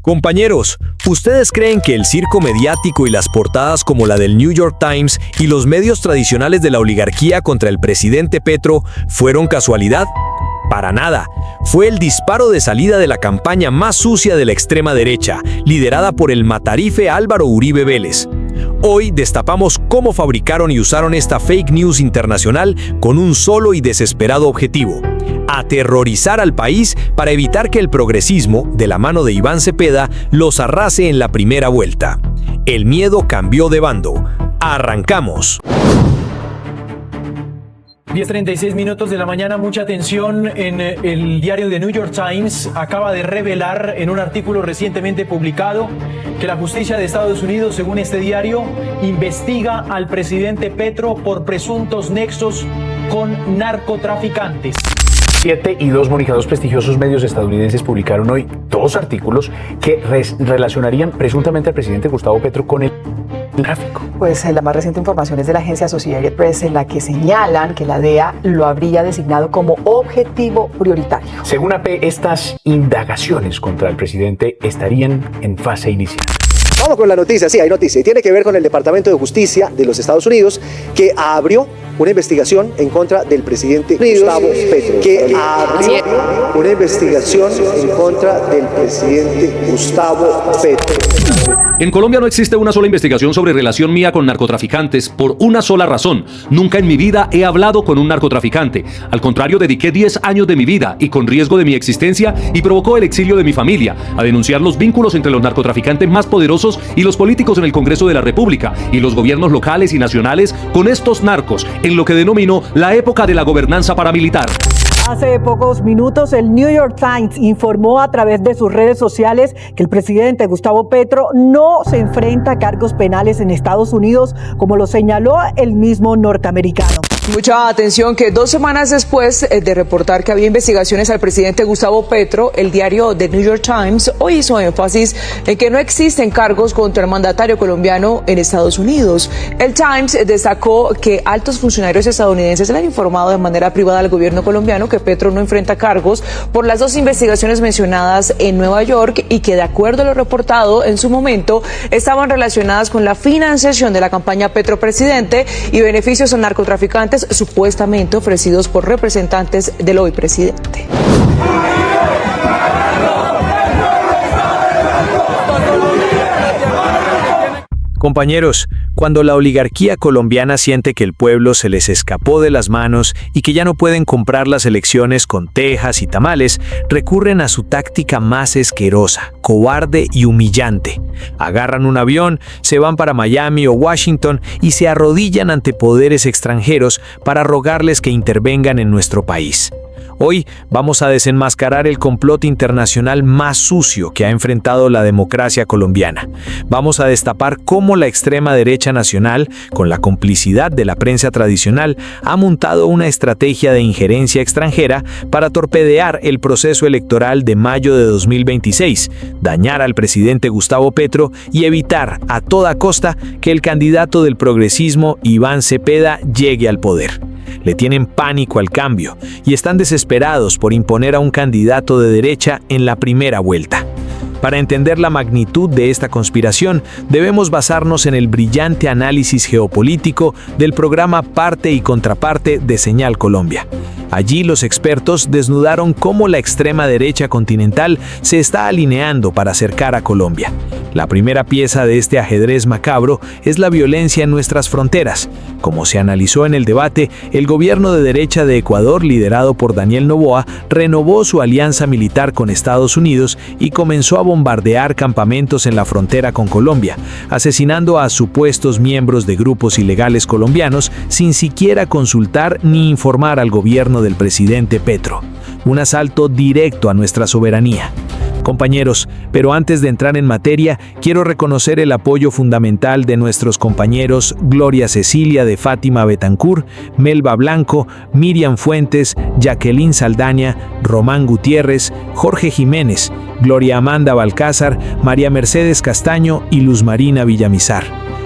Compañeros, ¿ustedes creen que el circo mediático y las portadas como la del New York Times y los medios tradicionales de la oligarquía contra el presidente Petro fueron casualidad? Para nada. Fue el disparo de salida de la campaña más sucia de la extrema derecha, liderada por el matarife Álvaro Uribe Vélez. Hoy destapamos cómo fabricaron y usaron esta fake news internacional con un solo y desesperado objetivo: aterrorizar al país para evitar que el progresismo, de la mano de Iván Cepeda, los arrase en la primera vuelta. El miedo cambió de bando. ¡Arrancamos! 10:36 minutos de la mañana, mucha atención. En el diario The New York Times acaba de revelar en un artículo recientemente publicado que la justicia de Estados Unidos, según este diario, investiga al presidente Petro por presuntos nexos con narcotraficantes. 7 y 2, Mónica, dos prestigiosos medios estadounidenses publicaron hoy dos artículos que relacionarían presuntamente al presidente Gustavo Petro con el tráfico. Pues la más reciente información es de la agencia Associated Press, en la que señalan que la DEA lo habría designado como objetivo prioritario. Según AP, estas indagaciones contra el presidente estarían en fase inicial. Vamos con la noticia, sí, hay noticia, y tiene que ver con el Departamento de Justicia de los Estados Unidos, que abrió una investigación en contra del presidente Gustavo Petro. Una investigación en contra del presidente Gustavo Petro. En Colombia no existe una sola investigación sobre relación mía con narcotraficantes por una sola razón. Nunca en mi vida he hablado con un narcotraficante. Al contrario, dediqué 10 años de mi vida y con riesgo de mi existencia y provocó el exilio de mi familia a denunciar los vínculos entre los narcotraficantes más poderosos y los políticos en el Congreso de la República y los gobiernos locales y nacionales con estos narcos en lo que denomino la época de la gobernanza paramilitar. Hace pocos minutos, el New York Times informó a través de sus redes sociales que el presidente Gustavo Petro no se enfrenta a cargos penales en Estados Unidos, como lo señaló el mismo norteamericano. Mucha atención, que 2 semanas después de reportar que había investigaciones al presidente Gustavo Petro, el diario The New York Times hoy hizo énfasis en que no existen cargos contra el mandatario colombiano en Estados Unidos. El Times destacó que altos funcionarios estadounidenses le han informado de manera privada al gobierno colombiano que Petro no enfrenta cargos por las 2 investigaciones mencionadas en Nueva York y que, de acuerdo a lo reportado en su momento, estaban relacionadas con la financiación de la campaña Petro Presidente y beneficios a narcotraficantes supuestamente ofrecidos por representantes del hoy presidente. Compañeros, cuando la oligarquía colombiana siente que el pueblo se les escapó de las manos y que ya no pueden comprar las elecciones con tejas y tamales, recurren a su táctica más asquerosa, cobarde y humillante. Agarran un avión, se van para Miami o Washington y se arrodillan ante poderes extranjeros para rogarles que intervengan en nuestro país. Hoy vamos a desenmascarar el complot internacional más sucio que ha enfrentado la democracia colombiana. Vamos a destapar cómo la extrema derecha nacional, con la complicidad de la prensa tradicional, ha montado una estrategia de injerencia extranjera para torpedear el proceso electoral de mayo de 2026, dañar al presidente Gustavo Petro y evitar a toda costa que el candidato del progresismo, Iván Cepeda, llegue al poder. Le tienen pánico al cambio y están desesperados por imponer a un candidato de derecha en la primera vuelta. Para entender la magnitud de esta conspiración, debemos basarnos en el brillante análisis geopolítico del programa Parte y Contraparte de Señal Colombia. Allí los expertos desnudaron cómo la extrema derecha continental se está alineando para acercar a Colombia. La primera pieza de este ajedrez macabro es la violencia en nuestras fronteras. Como se analizó en el debate, el gobierno de derecha de Ecuador, liderado por Daniel Noboa, renovó su alianza militar con Estados Unidos y comenzó a bombardear campamentos en la frontera con Colombia, asesinando a supuestos miembros de grupos ilegales colombianos sin siquiera consultar ni informar al gobierno del presidente Petro. Un asalto directo a nuestra soberanía. Compañeros, pero antes de entrar en materia, quiero reconocer el apoyo fundamental de nuestros compañeros Gloria Cecilia de Fátima Betancourt, Melba Blanco, Miriam Fuentes, Jacqueline Saldaña, Román Gutiérrez, Jorge Jiménez, Gloria Amanda Balcázar, María Mercedes Castaño y Luz Marina Villamizar.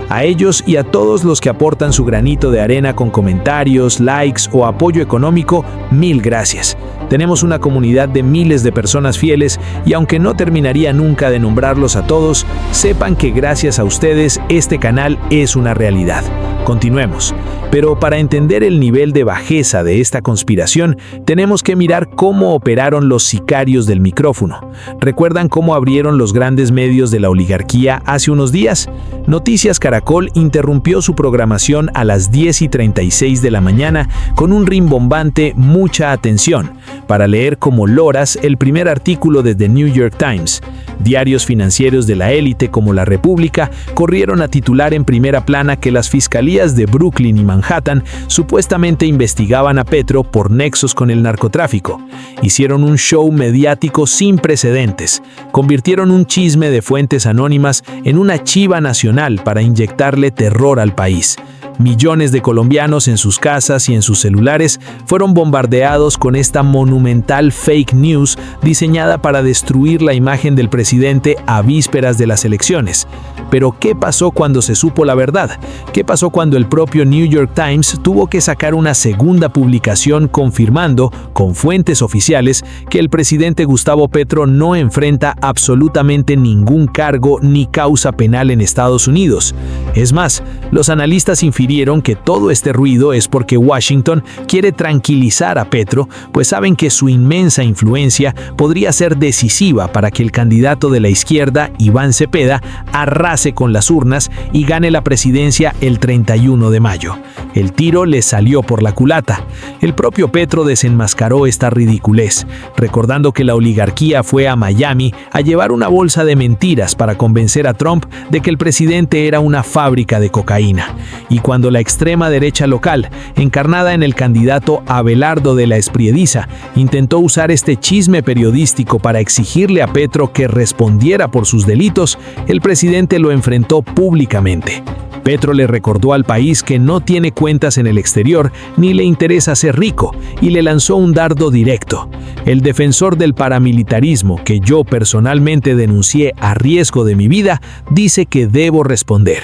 A ellos y a todos los que aportan su granito de arena con comentarios, likes o apoyo económico, mil gracias. Tenemos una comunidad de miles de personas fieles y aunque no terminaría nunca de nombrarlos a todos, sepan que gracias a ustedes este canal es una realidad. Continuemos. Pero para entender el nivel de bajeza de esta conspiración, tenemos que mirar cómo operaron los sicarios del micrófono. ¿Recuerdan cómo abrieron los grandes medios de la oligarquía hace unos días? Noticias Caracol interrumpió su programación a las 10:36 de la mañana con un rimbombante "mucha atención" para leer como loras el primer artículo de The New York Times. Diarios financieros de la élite como La República corrieron a titular en primera plana que las fiscalías de Brooklyn y Manhattan supuestamente investigaban a Petro por nexos con el narcotráfico. Hicieron un show mediático sin precedentes. Convirtieron un chisme de fuentes anónimas en una chiva nacional para inyectarle terror al país. Millones de colombianos en sus casas y en sus celulares fueron bombardeados con esta monumental fake news diseñada para destruir la imagen del presidente a vísperas de las elecciones. Pero ¿qué pasó cuando se supo la verdad? ¿Qué pasó cuando el propio New York Times tuvo que sacar una segunda publicación confirmando, con fuentes oficiales, que el presidente Gustavo Petro no enfrenta absolutamente ningún cargo ni causa penal en Estados Unidos? Es más, los analistas infirieron que todo este ruido es porque Washington quiere tranquilizar a Petro, pues saben que su inmensa influencia podría ser decisiva para que el candidato de la izquierda, Iván Cepeda, arrase con las urnas y gane la presidencia el 31 de mayo. El tiro le salió por la culata. El propio Petro desenmascaró esta ridiculez, recordando que la oligarquía fue a Miami a llevar una bolsa de mentiras para convencer a Trump de que el presidente era una fábrica de cocaína. Y cuando la extrema derecha local, encarnada en el candidato Abelardo de la Espriediza, intentó usar este chisme periodístico para exigirle a Petro que respondiera por sus delitos, el presidente lo enfrentó públicamente. Petro le recordó al país que no tiene cuentas en el exterior ni le interesa ser rico y le lanzó un dardo directo. El defensor del paramilitarismo, que yo personalmente denuncié a riesgo de mi vida, dice que debo responder.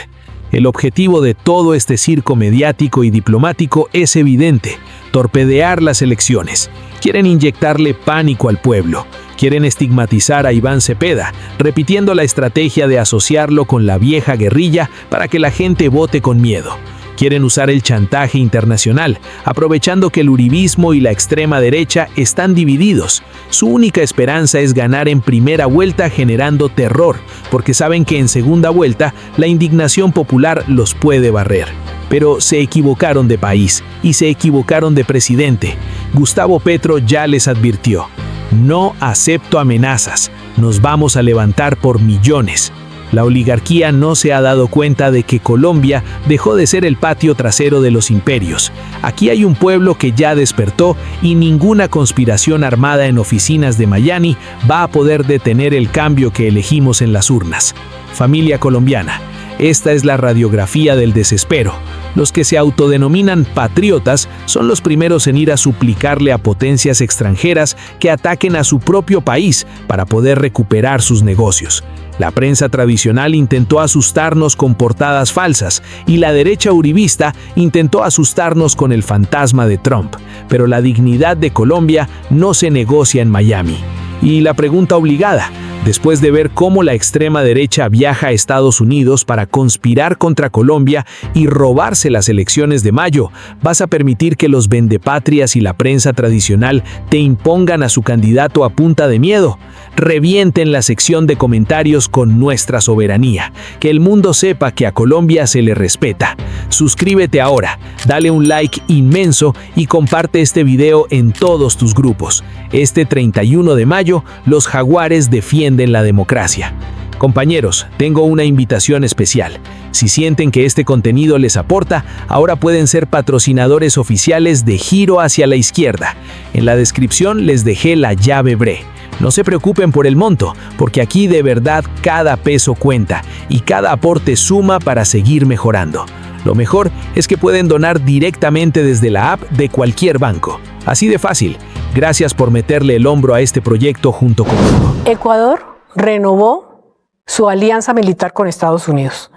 El objetivo de todo este circo mediático y diplomático es evidente: torpedear las elecciones. Quieren inyectarle pánico al pueblo. Quieren estigmatizar a Iván Cepeda, repitiendo la estrategia de asociarlo con la vieja guerrilla para que la gente vote con miedo. Quieren usar el chantaje internacional, aprovechando que el uribismo y la extrema derecha están divididos. Su única esperanza es ganar en primera vuelta generando terror, porque saben que en segunda vuelta la indignación popular los puede barrer. Pero se equivocaron de país y se equivocaron de presidente. Gustavo Petro ya les advirtió: no acepto amenazas, nos vamos a levantar por millones. La oligarquía no se ha dado cuenta de que Colombia dejó de ser el patio trasero de los imperios. Aquí hay un pueblo que ya despertó y ninguna conspiración armada en oficinas de Miami va a poder detener el cambio que elegimos en las urnas. Familia colombiana, esta es la radiografía del desespero. Los que se autodenominan patriotas son los primeros en ir a suplicarle a potencias extranjeras que ataquen a su propio país para poder recuperar sus negocios. La prensa tradicional intentó asustarnos con portadas falsas y la derecha uribista intentó asustarnos con el fantasma de Trump. Pero la dignidad de Colombia no se negocia en Miami. Y la pregunta obligada: después de ver cómo la extrema derecha viaja a Estados Unidos para conspirar contra Colombia y robarse las elecciones de mayo, ¿vas a permitir que los vendepatrias y la prensa tradicional te impongan a su candidato a punta de miedo? Revienten la sección de comentarios con nuestra soberanía. Que el mundo sepa que a Colombia se le respeta. Suscríbete ahora, dale un like inmenso y comparte este video en todos tus grupos. Este 31 de mayo, los jaguares defienden la democracia. Compañeros, tengo una invitación especial. Si sienten que este contenido les aporta, ahora pueden ser patrocinadores oficiales de Giro hacia la Izquierda. En la descripción les dejé la llave BRE. No se preocupen por el monto, porque aquí de verdad cada peso cuenta y cada aporte suma para seguir mejorando. Lo mejor es que pueden donar directamente desde la app de cualquier banco. Así de fácil. Gracias por meterle el hombro a este proyecto junto conmigo. Ecuador renovó su alianza militar con Estados Unidos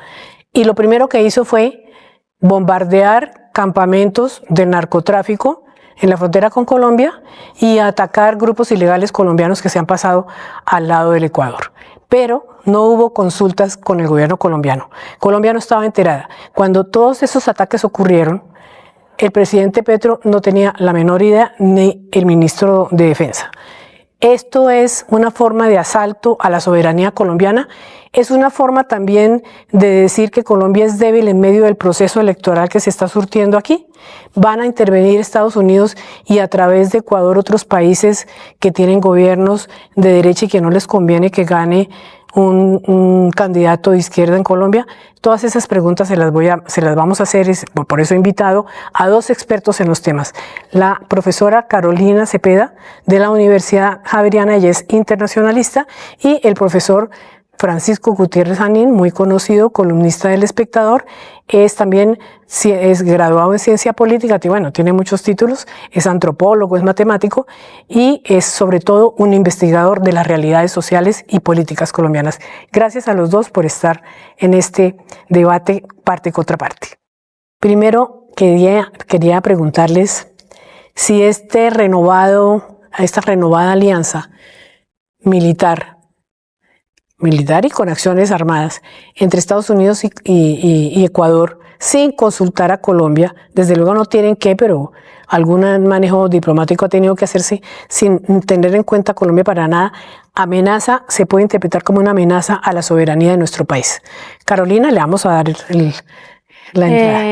Y lo primero que hizo fue bombardear campamentos del narcotráfico en la frontera con Colombia y atacar grupos ilegales colombianos que se han pasado al lado del Ecuador. Pero no hubo consultas con el gobierno colombiano. Colombia no estaba enterada. Cuando todos esos ataques ocurrieron, el presidente Petro no tenía la menor idea, ni el ministro de Defensa. Esto es una forma de asalto a la soberanía colombiana. Es una forma también de decir que Colombia es débil en medio del proceso electoral que se está surtiendo aquí. Van a intervenir Estados Unidos y a través de Ecuador otros países que tienen gobiernos de derecha y que no les conviene que gane un candidato de izquierda en Colombia. Todas esas preguntas se las vamos a hacer, por eso he invitado a dos expertos en los temas. La profesora Carolina Cepeda de la Universidad Javeriana, ella es internacionalista, y el profesor Francisco Gutiérrez Janín, muy conocido, columnista del Espectador, es graduado en ciencia política, tiene muchos títulos, es antropólogo, es matemático y es sobre todo un investigador de las realidades sociales y políticas colombianas. Gracias a los dos por estar en este debate parte contra parte. Primero, quería preguntarles si esta renovada alianza militar y con acciones armadas entre Estados Unidos y Ecuador, sin consultar a Colombia, desde luego no tienen que, pero algún manejo diplomático ha tenido que hacerse sin tener en cuenta a Colombia para nada, se puede interpretar como una amenaza a la soberanía de nuestro país. Carolina, le vamos a dar la entrada.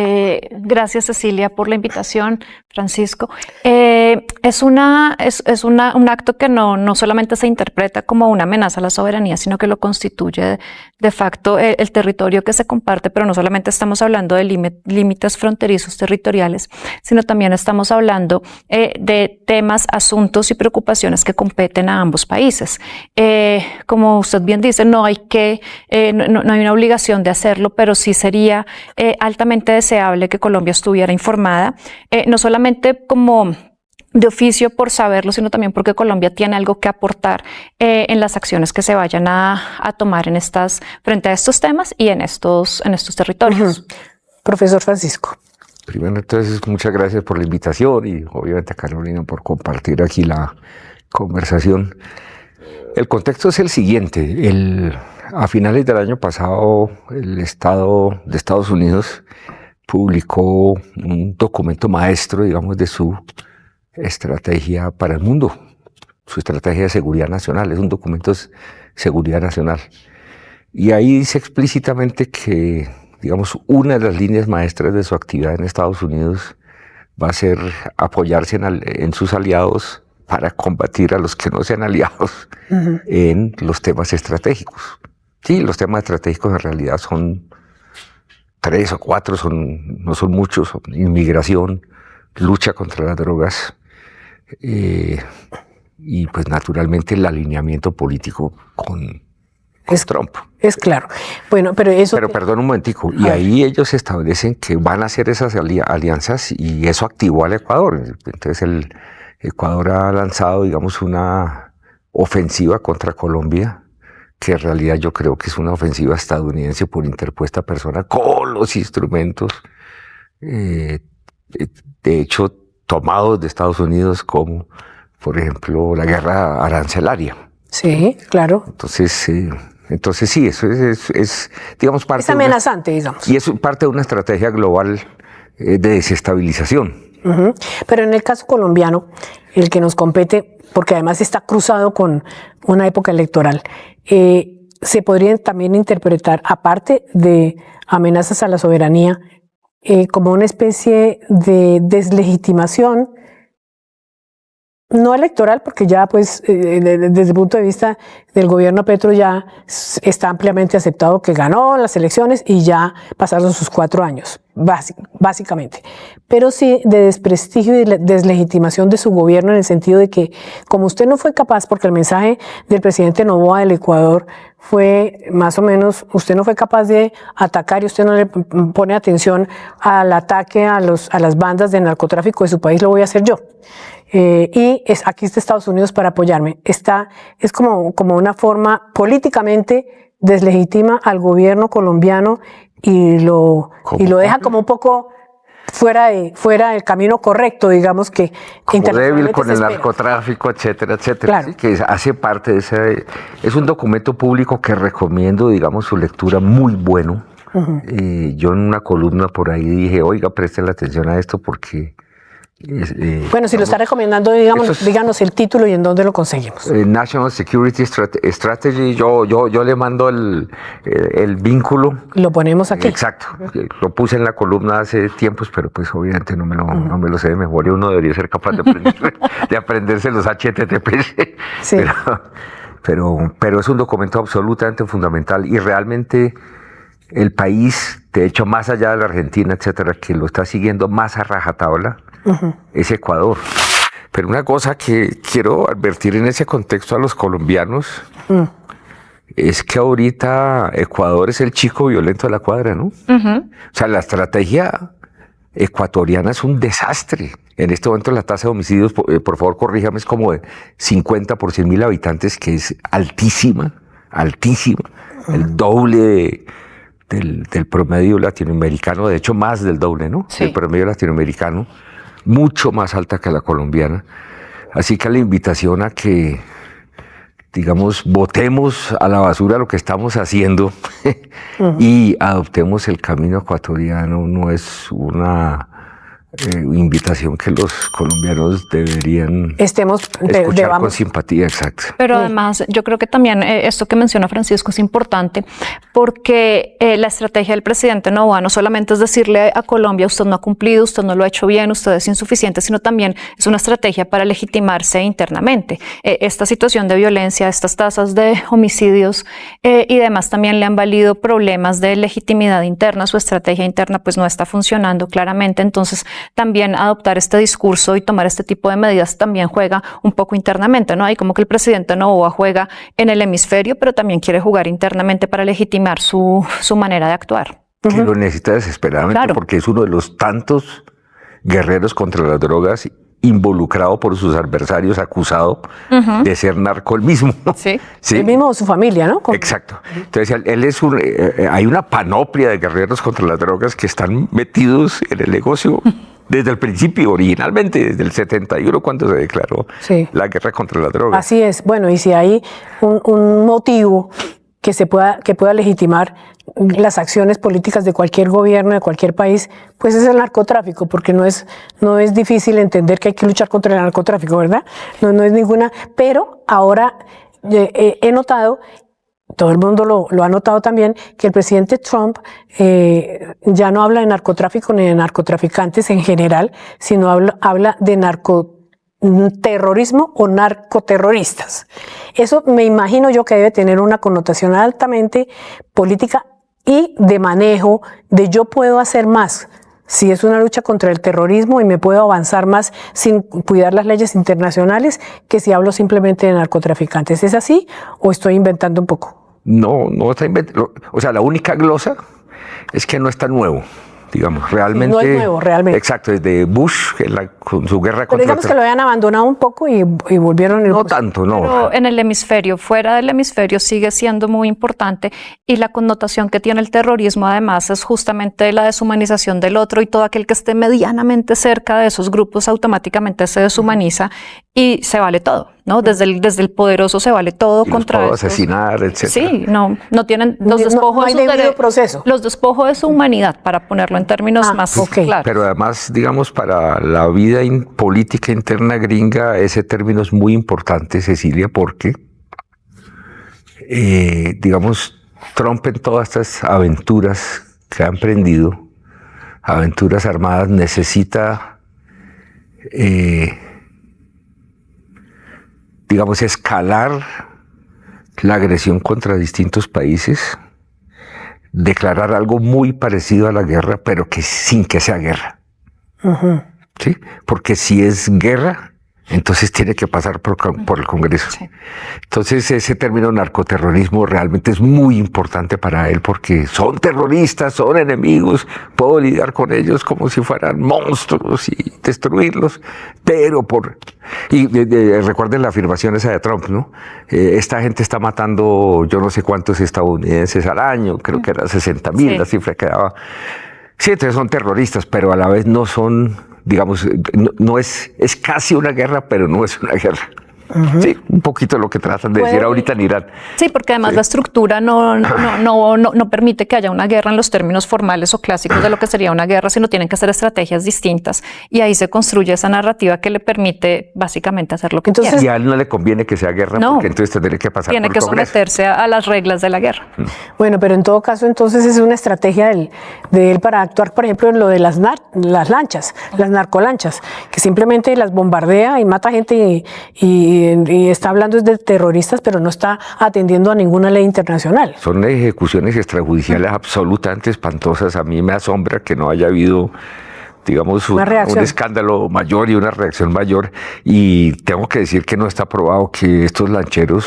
Gracias, Cecilia, por la invitación, Francisco. Es un acto que no solamente se interpreta como una amenaza a la soberanía, sino que lo constituye de facto el territorio que se comparte, pero no solamente estamos hablando de límites fronterizos territoriales, sino también estamos hablando de temas, asuntos y preocupaciones que competen a ambos países. Como usted bien dice, no hay una obligación de hacerlo, pero sí sería altamente deseable que Colombia estuviera informada, no solamente como de oficio por saberlo, sino también porque Colombia tiene algo que aportar en las acciones que se vayan a tomar frente a estos temas y en estos territorios. Profesor Francisco. Primero, entonces, muchas gracias por la invitación y obviamente a Carolina por compartir aquí la conversación. El contexto es el siguiente. A finales del año pasado, el Estado de Estados Unidos publicó un documento maestro, digamos, de su estrategia para el mundo, su estrategia de seguridad nacional. Es un documento de seguridad nacional. Y ahí dice explícitamente que, digamos, una de las líneas maestras de su actividad en Estados Unidos va a ser apoyarse en sus aliados para combatir a los que no sean aliados en los temas estratégicos. Sí, los temas estratégicos en realidad son 3 o 4, no son muchos: son inmigración, lucha contra las drogas y pues naturalmente el alineamiento político con Trump. Es claro. Bueno, pero perdón un momentico, y ahí ellos establecen que van a hacer esas alianzas y eso activó al Ecuador. Entonces el Ecuador ha lanzado, digamos, una ofensiva contra Colombia, que en realidad yo creo que es una ofensiva estadounidense por interpuesta persona, con los instrumentos, de hecho, tomados de Estados Unidos, como, por ejemplo, la guerra arancelaria. Sí, claro. Entonces sí, eso es digamos, parte... Es amenazante, digamos. Y es parte de una estrategia global de desestabilización. Pero en el caso colombiano, el que nos compete, porque además está cruzado con una época electoral, se podría también interpretar, aparte de amenazas a la soberanía, como una especie de deslegitimación, no electoral, porque ya pues desde el punto de vista del gobierno Petro ya está ampliamente aceptado que ganó las elecciones y ya pasaron sus 4 años, básicamente. Pero sí de desprestigio y deslegitimación de su gobierno, en el sentido de que, como usted no fue capaz, porque el mensaje del presidente Noboa del Ecuador fue más o menos, usted no fue capaz de atacar y usted no le pone atención al ataque a las bandas de narcotráfico de su país, lo voy a hacer yo. Aquí está Estados Unidos para apoyarme. Es como una forma políticamente deslegitima al gobierno colombiano y lo deja como un poco fuera del camino correcto, digamos, que como débil con se el espera. narcotráfico, etcétera, etcétera. Claro. ¿Sí? Que hace parte de ese. Es un documento público que recomiendo, digamos, su lectura, muy bueno. Yo en una columna por ahí dije, oiga, presten la atención a esto porque... Bueno, si lo está recomendando, díganos el título y en dónde lo conseguimos. National Security Strategy, yo le mando el vínculo. Lo ponemos aquí. Exacto. Lo puse en la columna hace tiempos, pero pues obviamente no me lo sé de memoria. Uno debería ser capaz de aprenderse los HTTPs. Sí. Pero es un documento absolutamente fundamental y realmente el país, de hecho, más allá de la Argentina, etcétera, que lo está siguiendo más a rajatabla, es Ecuador. Pero una cosa que quiero advertir en ese contexto a los colombianos es que ahorita Ecuador es el chico violento de la cuadra, ¿no? O sea, la estrategia ecuatoriana es un desastre. En este momento la tasa de homicidios, por favor corríjame, es como de 50 por 100.000 habitantes, que es altísima, el doble del promedio latinoamericano, de hecho más del doble, ¿no? Sí. El promedio latinoamericano, mucho más alta que la colombiana. Así que la invitación a que, digamos, botemos a la basura lo que estamos haciendo y adoptemos el camino ecuatoriano no es una invitación que los colombianos deberían escuchar con simpatía, exacto. Pero además, yo creo que también esto que menciona Francisco es importante porque la estrategia del presidente Noboa no solamente es decirle a Colombia, usted no ha cumplido, usted no lo ha hecho bien, usted es insuficiente, sino también es una estrategia para legitimarse internamente. Esta situación de violencia, estas tasas de homicidios y demás también le han valido problemas de legitimidad interna. Su estrategia interna pues no está funcionando claramente, entonces también adoptar este discurso y tomar este tipo de medidas también juega un poco internamente, ¿no? Hay como que el presidente Noboa juega en el hemisferio, pero también quiere jugar internamente para legitimar su manera de actuar. Que lo necesita desesperadamente, Claro. porque es uno de los tantos guerreros contra las drogas involucrado por sus adversarios, acusado de ser narco el mismo. Sí. Sí. El mismo su familia, ¿no? Exacto. Entonces, él es hay una panoplia de guerreros contra las drogas que están metidos en el negocio desde el principio, originalmente, desde el 71, cuando se declaró la guerra contra las drogas. Así es. Bueno, y si hay un motivo que pueda legitimar las acciones políticas de cualquier gobierno, de cualquier país, pues es el narcotráfico, porque no es difícil entender que hay que luchar contra el narcotráfico, ¿verdad? No es ninguna, pero ahora he notado, todo el mundo lo ha notado también, que el presidente Trump ya no habla de narcotráfico ni de narcotraficantes en general, sino habla de terrorismo o narcoterroristas. Eso me imagino yo que debe tener una connotación altamente política y de manejo de yo puedo hacer más si es una lucha contra el terrorismo y me puedo avanzar más sin cuidar las leyes internacionales que si hablo simplemente de narcotraficantes. ¿Es así o estoy inventando un poco? No está inventando. O sea, la única glosa es que no está nuevo. Digamos, realmente. No es nuevo, realmente. Exacto, desde Bush, con su guerra Pero contra digamos que lo habían abandonado un poco y volvieron. No tanto, no. Pero en el hemisferio, fuera del hemisferio, sigue siendo muy importante y la connotación que tiene el terrorismo además es justamente la deshumanización del otro y todo aquel que esté medianamente cerca de esos grupos automáticamente se deshumaniza y se vale todo, ¿no? Desde el poderoso se vale todo y contra los puedo estos. asesinar, etc. Sí, no tienen los despojos hay de su debido proceso. los despojos de su humanidad, para ponerlo en términos más claros. Pero además, digamos, para la vida política interna gringa, ese término es muy importante, Cecilia, porque, digamos, Trump en todas estas aventuras que ha emprendido, aventuras armadas, necesita, digamos, escalar la agresión contra distintos países, declarar algo muy parecido a la guerra, pero que sin que sea guerra. ¿Sí? Porque si es guerra, Entonces tiene que pasar por el Congreso. Sí. Entonces ese término narcoterrorismo realmente es muy importante para él porque son terroristas, son enemigos, puedo lidiar con ellos como si fueran monstruos y destruirlos, pero recuerden la afirmación esa de Trump, ¿no? Esta gente está matando yo no sé cuántos estadounidenses al año, creo que eran 60,000, la cifra que daba. Sí, entonces son terroristas, pero a la vez no son, digamos, no es casi una guerra, pero no es una guerra. Sí, un poquito lo que tratan de decir ahorita en Irán. Sí, porque además la estructura no permite que haya una guerra en los términos formales o clásicos de lo que sería una guerra, sino tienen que ser estrategias distintas y ahí se construye esa narrativa que le permite básicamente hacer lo que quiera. Y a él no le conviene que sea guerra porque entonces tendría que pasar tiene por que el Congreso. someterse a las reglas de la guerra. Bueno, pero en todo caso entonces es una estrategia de él para actuar, por ejemplo, en lo de las lanchas, las narcolanchas, que simplemente las bombardea y mata gente y está hablando de terroristas, pero no está atendiendo a ninguna ley internacional. Son ejecuciones extrajudiciales absolutamente espantosas. A mí me asombra que no haya habido, digamos, un escándalo mayor y una reacción mayor. Y tengo que decir que no está probado que estos lancheros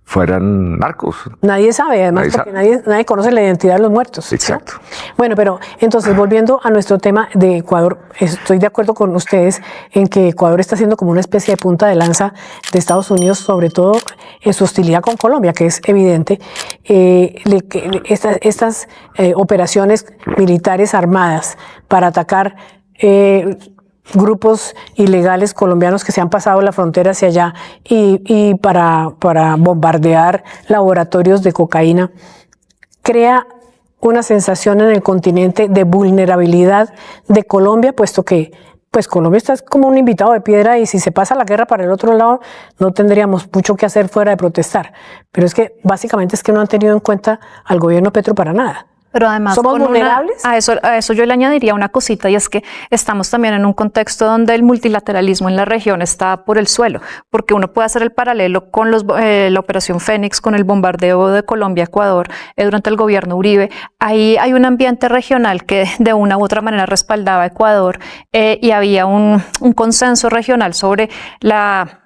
fueran narcos. Nadie sabe, además, porque nadie conoce la identidad de los muertos. Exacto. ¿Sí? Bueno, pero entonces, volviendo a nuestro tema de Ecuador, estoy de acuerdo con ustedes en que Ecuador está siendo como una especie de punta de lanza de Estados Unidos, sobre todo en su hostilidad con Colombia, que es evidente. Estas operaciones militares armadas para atacar grupos ilegales colombianos que se han pasado la frontera hacia allá y para bombardear laboratorios de cocaína, crea una sensación en el continente de vulnerabilidad de Colombia, puesto que pues Colombia está como un invitado de piedra y si se pasa la guerra para el otro lado no tendríamos mucho que hacer fuera de protestar. Pero es que básicamente es que no han tenido en cuenta al gobierno Petro para nada. Pero además, ¿somos vulnerables? A eso yo le añadiría una cosita, y es que estamos también en un contexto donde el multilateralismo en la región está por el suelo, porque uno puede hacer el paralelo con la Operación Fénix, con el bombardeo de Colombia a Ecuador durante el gobierno Uribe. Ahí hay un ambiente regional que de una u otra manera respaldaba a Ecuador y había un consenso regional sobre la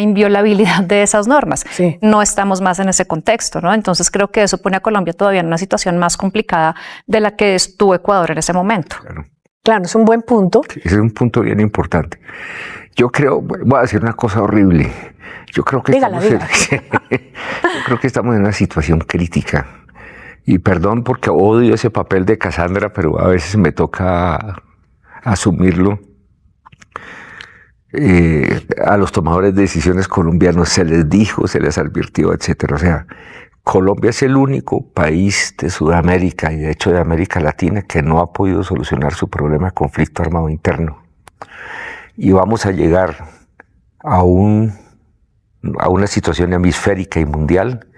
inviolabilidad de esas normas. Sí. No estamos más en ese contexto, ¿no? Entonces creo que eso pone a Colombia todavía en una situación más complicada de la que estuvo Ecuador en ese momento. Claro, es un buen punto. Ese es un punto bien importante. Yo creo, voy a decir una cosa horrible. Yo creo que estamos en una situación crítica. Y perdón porque odio ese papel de Cassandra, pero a veces me toca asumirlo. A los tomadores de decisiones colombianos se les dijo, se les advirtió, etcétera. O sea, Colombia es el único país de Sudamérica y de hecho de América Latina que no ha podido solucionar su problema de conflicto armado interno. Y vamos a llegar a una situación hemisférica y mundial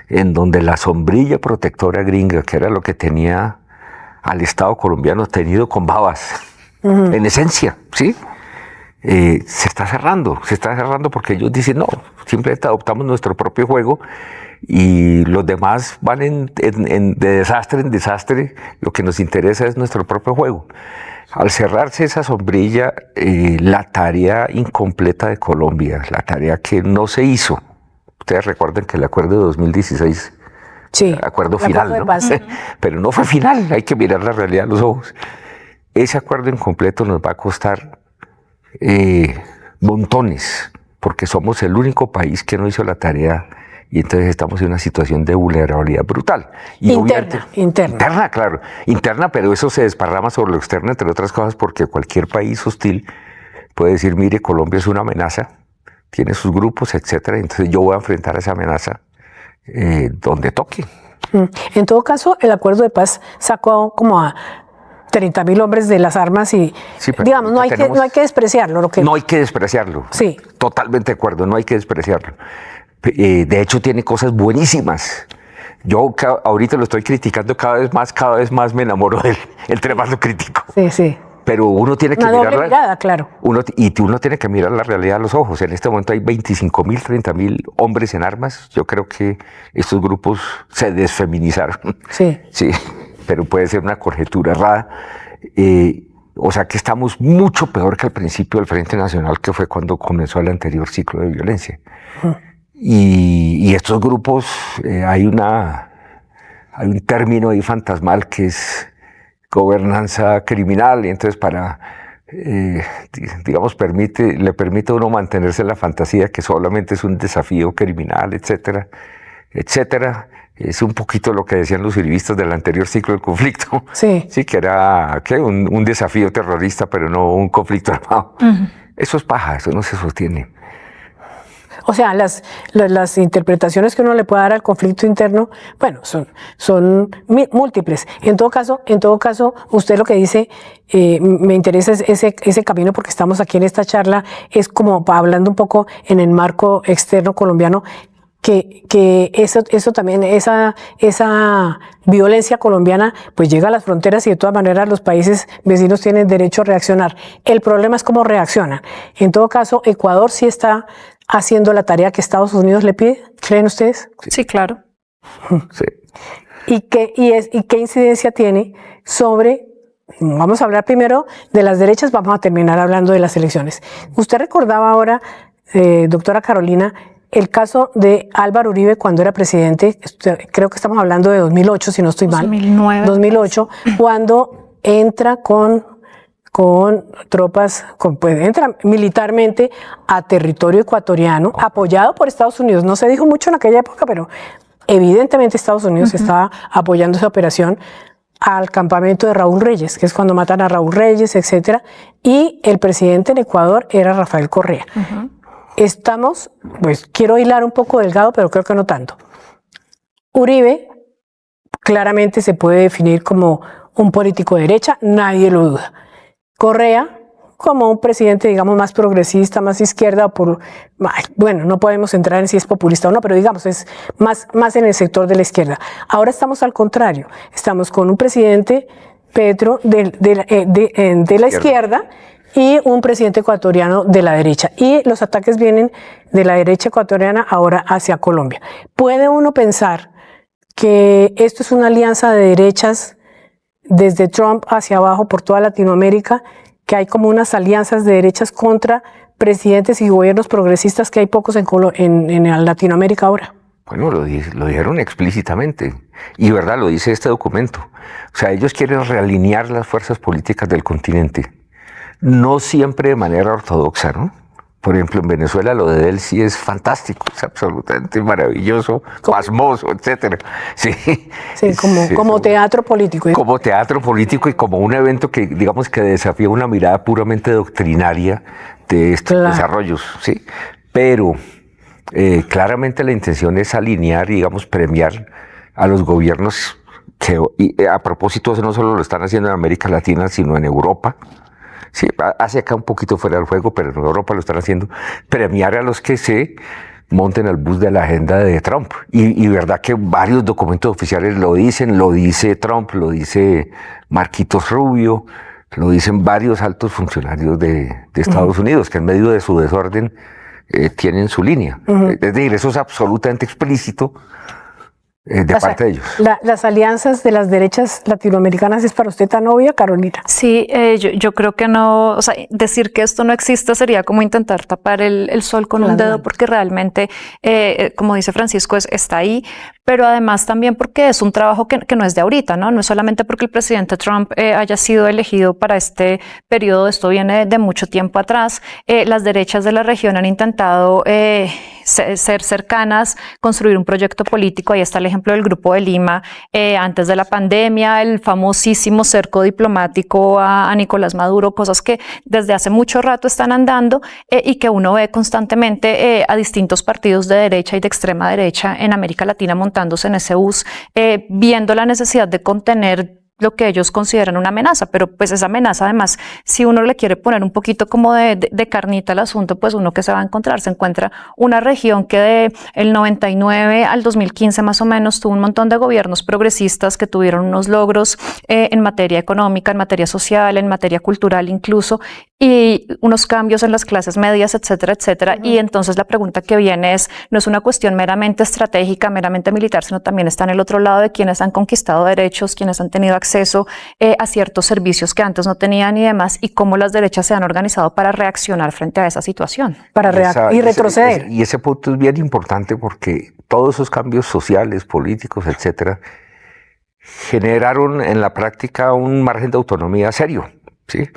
en donde la sombrilla protectora gringa, que era lo que tenía al Estado colombiano tenido con babas, en esencia, ¿sí? Se está cerrando porque ellos dicen, no, simplemente adoptamos nuestro propio juego y los demás van de desastre en desastre, lo que nos interesa es nuestro propio juego. Al cerrarse esa sombrilla, la tarea incompleta de Colombia, la tarea que no se hizo, ustedes recuerden que el acuerdo de 2016, sí, acuerdo final, ¿no? Pero no fue final, hay que mirar la realidad a los ojos. Ese acuerdo incompleto nos va a costar montones, porque somos el único país que no hizo la tarea y entonces estamos en una situación de vulnerabilidad brutal. Y interna, claro, interna, pero eso se desparrama sobre lo externo, entre otras cosas, porque cualquier país hostil puede decir, mire, Colombia es una amenaza, tiene sus grupos, etcétera, entonces yo voy a enfrentar esa amenaza donde toque. En todo caso, el acuerdo de paz sacó como a 30,000 hombres de las armas y, sí, digamos, no hay que despreciarlo. No hay que despreciarlo. Sí. Totalmente de acuerdo, no hay que despreciarlo. De hecho, tiene cosas buenísimas. Yo ahorita lo estoy criticando cada vez más me enamoro de él, entre más lo critico. Sí, sí. Pero uno tiene que mirada, claro. Uno tiene que mirar la realidad a los ojos. En este momento hay 25,000, 30,000 hombres en armas. Yo creo que estos grupos se desfeminizaron. Sí. Sí. Pero puede ser una conjetura errada. O sea que estamos mucho peor que al principio del Frente Nacional, que fue cuando comenzó el anterior ciclo de violencia. Y estos grupos, hay un término ahí fantasmal que es gobernanza criminal, y entonces digamos, le permite a uno mantenerse en la fantasía que solamente es un desafío criminal, etcétera, etcétera. Es un poquito lo que decían los uribistas del anterior ciclo del conflicto. Sí, que era un desafío terrorista, pero no un conflicto armado. Eso es paja, eso no se sostiene. O sea, las interpretaciones que uno le puede dar al conflicto interno, bueno, son múltiples. En todo caso, usted lo que dice, me interesa ese camino, porque estamos aquí en esta charla, es como hablando un poco en el marco externo colombiano, que eso también, esa violencia colombiana pues llega a las fronteras, y de todas maneras los países vecinos tienen derecho a reaccionar. El problema es cómo reaccionan. En todo caso, Ecuador sí está haciendo la tarea que Estados Unidos le pide. ¿Creen ustedes? Sí, claro. Sí. ¿Y qué incidencia tiene sobre... Vamos a hablar primero de las derechas, vamos a terminar hablando de las elecciones. Usted recordaba ahora, doctora Carolina, el caso de Álvaro Uribe cuando era presidente, creo que estamos hablando de 2008, si no estoy mal. 2008, cuando entra con tropas, pues entra militarmente a territorio ecuatoriano, apoyado por Estados Unidos. No se dijo mucho en aquella época, pero evidentemente Estados Unidos estaba apoyando esa operación, al campamento de Raúl Reyes, que es cuando matan a Raúl Reyes, etcétera, y el presidente en Ecuador era Rafael Correa. Estamos, pues quiero hilar un poco delgado, pero creo que no tanto. Uribe claramente se puede definir como un político de derecha, nadie lo duda. Correa, como un presidente, digamos, más progresista, más izquierda, bueno, no podemos entrar en si es populista o no, pero digamos, es más en el sector de la izquierda. Ahora estamos al contrario, estamos con un presidente, Petro, de la izquierda, y un presidente ecuatoriano de la derecha. Y los ataques vienen de la derecha ecuatoriana ahora hacia Colombia. ¿Puede uno pensar que esto es una alianza de derechas desde Trump hacia abajo por toda Latinoamérica, que hay como unas alianzas de derechas contra presidentes y gobiernos progresistas, que hay pocos en Latinoamérica ahora? Bueno, lo dijeron explícitamente, y verdad, lo dice este documento. O sea, ellos quieren realinear las fuerzas políticas del continente. No siempre de manera ortodoxa, ¿no? Por ejemplo, en Venezuela lo de él sí es fantástico, es absolutamente maravilloso, pasmoso, etcétera. Sí, como teatro político. Como teatro político y como un evento que, digamos, que desafía una mirada puramente doctrinaria de estos desarrollos, ¿sí? Pero claramente la intención es alinear, digamos, premiar a los gobiernos que, a propósito, eso no solo lo están haciendo en América Latina, sino en Europa. Sí, hace acá un poquito fuera del juego, pero en Europa lo están haciendo, premiar a los que se monten al bus de la agenda de Trump. Y verdad que varios documentos oficiales lo dicen, lo dice Trump, lo dice Marquitos Rubio, lo dicen varios altos funcionarios de Estados Unidos, que en medio de su desorden tienen su línea. Es decir, eso es absolutamente explícito de parte de ellos. ¿Las alianzas de las derechas latinoamericanas es para usted tan obvia, Carolina? Sí, yo creo que no, o sea, decir que esto no existe sería como intentar tapar el sol con un dedo, porque realmente, como dice Francisco, está ahí, pero además también porque es un trabajo que no es de ahorita, ¿no? No es solamente porque el presidente Trump haya sido elegido para este periodo, esto viene de mucho tiempo atrás. Las derechas de la región han intentado ser cercanas, construir un proyecto político. Ahí está el ejemplo del Grupo de Lima, antes de la pandemia, el famosísimo cerco diplomático a Nicolás Maduro, cosas que desde hace mucho rato están andando y que uno ve constantemente a distintos partidos de derecha y de extrema derecha en América Latina montándose en ese bus, viendo la necesidad de contener lo que ellos consideran una amenaza, pero pues esa amenaza además, si uno le quiere poner un poquito como de carnita al asunto, pues uno que se va a encontrar, se encuentra una región que de el 99 al 2015 más o menos tuvo un montón de gobiernos progresistas que tuvieron unos logros en materia económica, en materia social, en materia cultural incluso, y unos cambios en las clases medias, etcétera, etcétera. Y entonces la pregunta que viene no es una cuestión meramente estratégica, meramente militar, sino también está en el otro lado de quienes han conquistado derechos, quienes han tenido acceso acceso a ciertos servicios que antes no tenían y demás, y cómo las derechas se han organizado para reaccionar frente a esa situación. Y retroceder. Y ese punto es bien importante porque todos esos cambios sociales, políticos, etcétera, generaron en la práctica un margen de autonomía serio, ¿sí?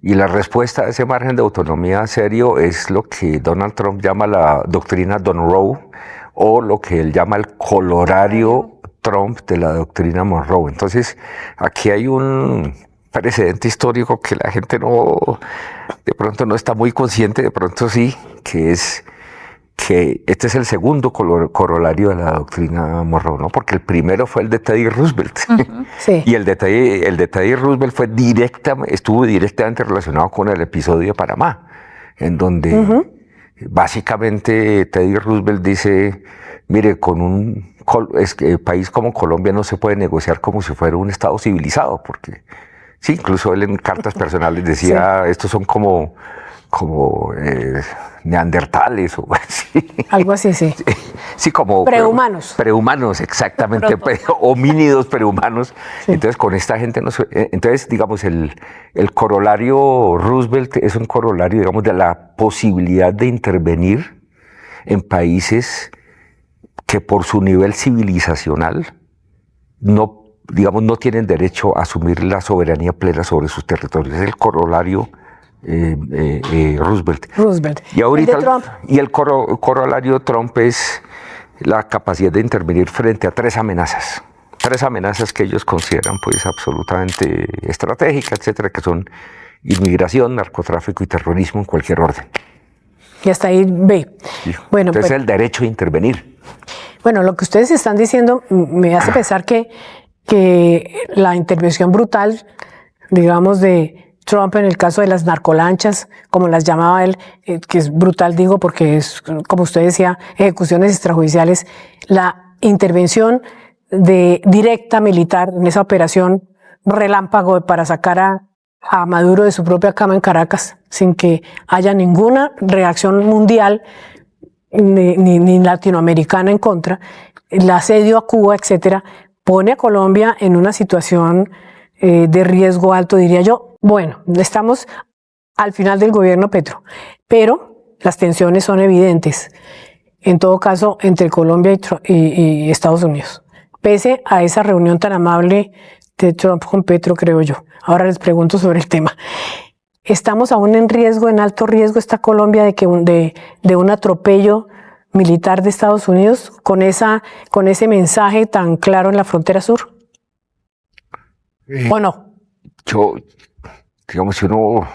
Y la respuesta a ese margen de autonomía serio es lo que Donald Trump llama la doctrina Monroe, o lo que él llama el colorario Trump de la doctrina Monroe. Entonces, aquí hay un precedente histórico que la gente de pronto no está muy consciente, de pronto sí, que es que este es el segundo corolario de la doctrina Monroe, ¿no? Porque el primero fue el de Teddy Roosevelt. Sí. Y el de Teddy Roosevelt estuvo directamente relacionado con el episodio de Panamá, en donde básicamente Teddy Roosevelt dice, mire, con un país como Colombia no se puede negociar como si fuera un estado civilizado, porque sí, incluso él en cartas personales decía, estos son como neandertales o así. Algo así, sí. Sí, como prehumanos. Prehumanos, exactamente, homínidos prehumanos. Sí. Entonces, con esta gente entonces, digamos, el corolario Roosevelt es un corolario, digamos, de la posibilidad de intervenir en países que por su nivel civilizacional no tienen derecho a asumir la soberanía plena sobre sus territorios. Es el corolario Roosevelt. Y ahorita el corolario Trump es la capacidad de intervenir frente a tres amenazas que ellos consideran pues absolutamente estratégicas, etcétera, que son inmigración, narcotráfico y terrorismo en cualquier orden. Y hasta ahí ve. Sí. Bueno, entonces el derecho a intervenir. Bueno, lo que ustedes están diciendo me hace pensar que la intervención brutal, digamos, de Trump en el caso de las narcolanchas, como las llamaba él, que es brutal, digo, porque es, como usted decía, ejecuciones extrajudiciales, la intervención directa militar en esa operación relámpago para sacar a Maduro de su propia cama en Caracas, sin que haya ninguna reacción mundial ni latinoamericana en contra, el asedio a Cuba, etcétera, pone a Colombia en una situación de riesgo alto, diría yo. Bueno, estamos al final del gobierno Petro, pero las tensiones son evidentes, en todo caso, entre Colombia y Estados Unidos, pese a esa reunión tan amable de Trump con Petro, creo yo. Ahora les pregunto sobre el tema. ¿Estamos aún en alto riesgo está Colombia de un atropello militar de Estados Unidos con ese mensaje tan claro en la frontera sur? ¿O no? Digamos, si uno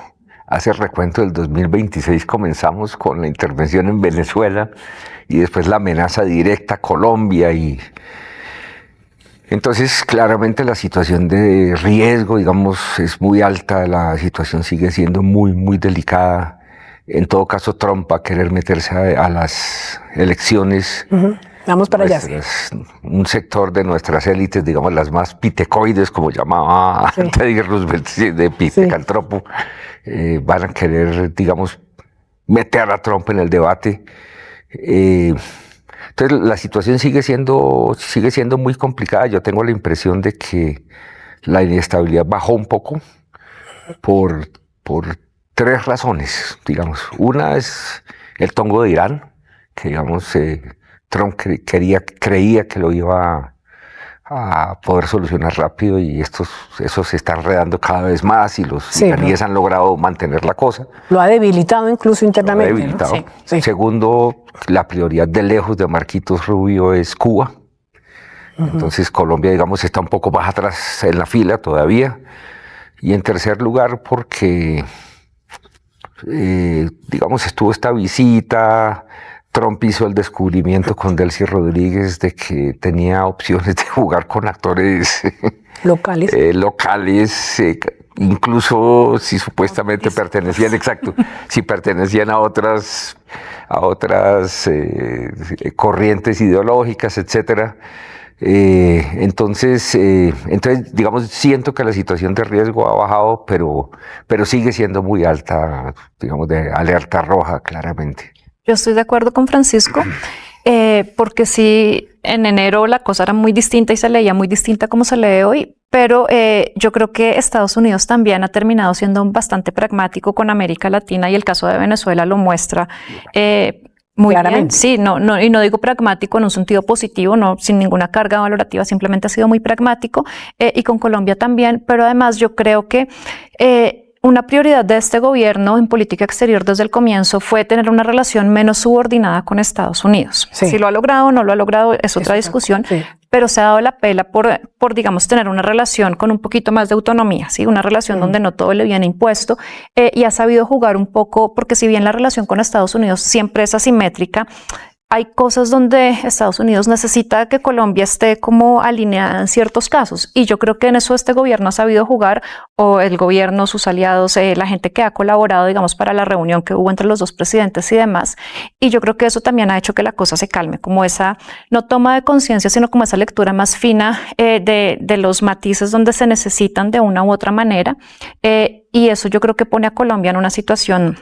hace el recuento del 2026, comenzamos con la intervención en Venezuela y después la amenaza directa a Colombia y entonces claramente la situación de riesgo, digamos, es muy alta, la situación sigue siendo muy, muy delicada. En todo caso, Trump va a querer meterse a las elecciones. Vamos para allá. Un sector de nuestras élites, digamos, las más pitecoides, como llamaba Teddy Roosevelt, de pitecantropo, van a querer, digamos, meter a Trump en el debate. Entonces, la situación sigue siendo muy complicada. Yo tengo la impresión de que la inestabilidad bajó un poco por tres razones, digamos. Una es el tongo de Irán, que, digamos, Trump creía que lo iba a poder solucionar rápido y eso se está enredando cada vez más y los iraníes han logrado mantener la cosa. Lo ha debilitado incluso internamente. Lo ha debilitado. ¿No? Sí. Segundo, la prioridad de lejos de Marquitos Rubio es Cuba. Entonces Colombia, digamos, está un poco más atrás en la fila todavía. Y en tercer lugar, porque, digamos, estuvo esta visita. Trump hizo el descubrimiento con Delcy Rodríguez de que tenía opciones de jugar con actores locales, incluso si supuestamente pertenecían, si pertenecían a otras corrientes ideológicas, etcétera. Entonces, digamos, siento que la situación de riesgo ha bajado, pero sigue siendo muy alta, digamos, de alerta roja, claramente. Yo estoy de acuerdo con Francisco, porque sí, en enero la cosa era muy distinta y se leía muy distinta como se lee hoy, pero yo creo que Estados Unidos también ha terminado siendo bastante pragmático con América Latina y el caso de Venezuela lo muestra muy bien. Sí, y no digo pragmático en un sentido positivo, no sin ninguna carga valorativa, simplemente ha sido muy pragmático y con Colombia también, pero además yo creo que una prioridad de este gobierno en política exterior desde el comienzo fue tener una relación menos subordinada con Estados Unidos. Sí. Si lo ha logrado o no lo ha logrado es otra discusión, sí. Pero se ha dado la pela por, digamos, tener una relación con un poquito más de autonomía, ¿sí? Una relación donde no todo le viene impuesto y ha sabido jugar un poco, porque si bien la relación con Estados Unidos siempre es asimétrica, hay cosas donde Estados Unidos necesita que Colombia esté como alineada en ciertos casos y yo creo que en eso este gobierno ha sabido jugar, o el gobierno, sus aliados, la gente que ha colaborado, digamos, para la reunión que hubo entre los dos presidentes y demás, y yo creo que eso también ha hecho que la cosa se calme, como esa no toma de conciencia, sino como esa lectura más fina de los matices donde se necesitan de una u otra manera, y eso yo creo que pone a Colombia en una situación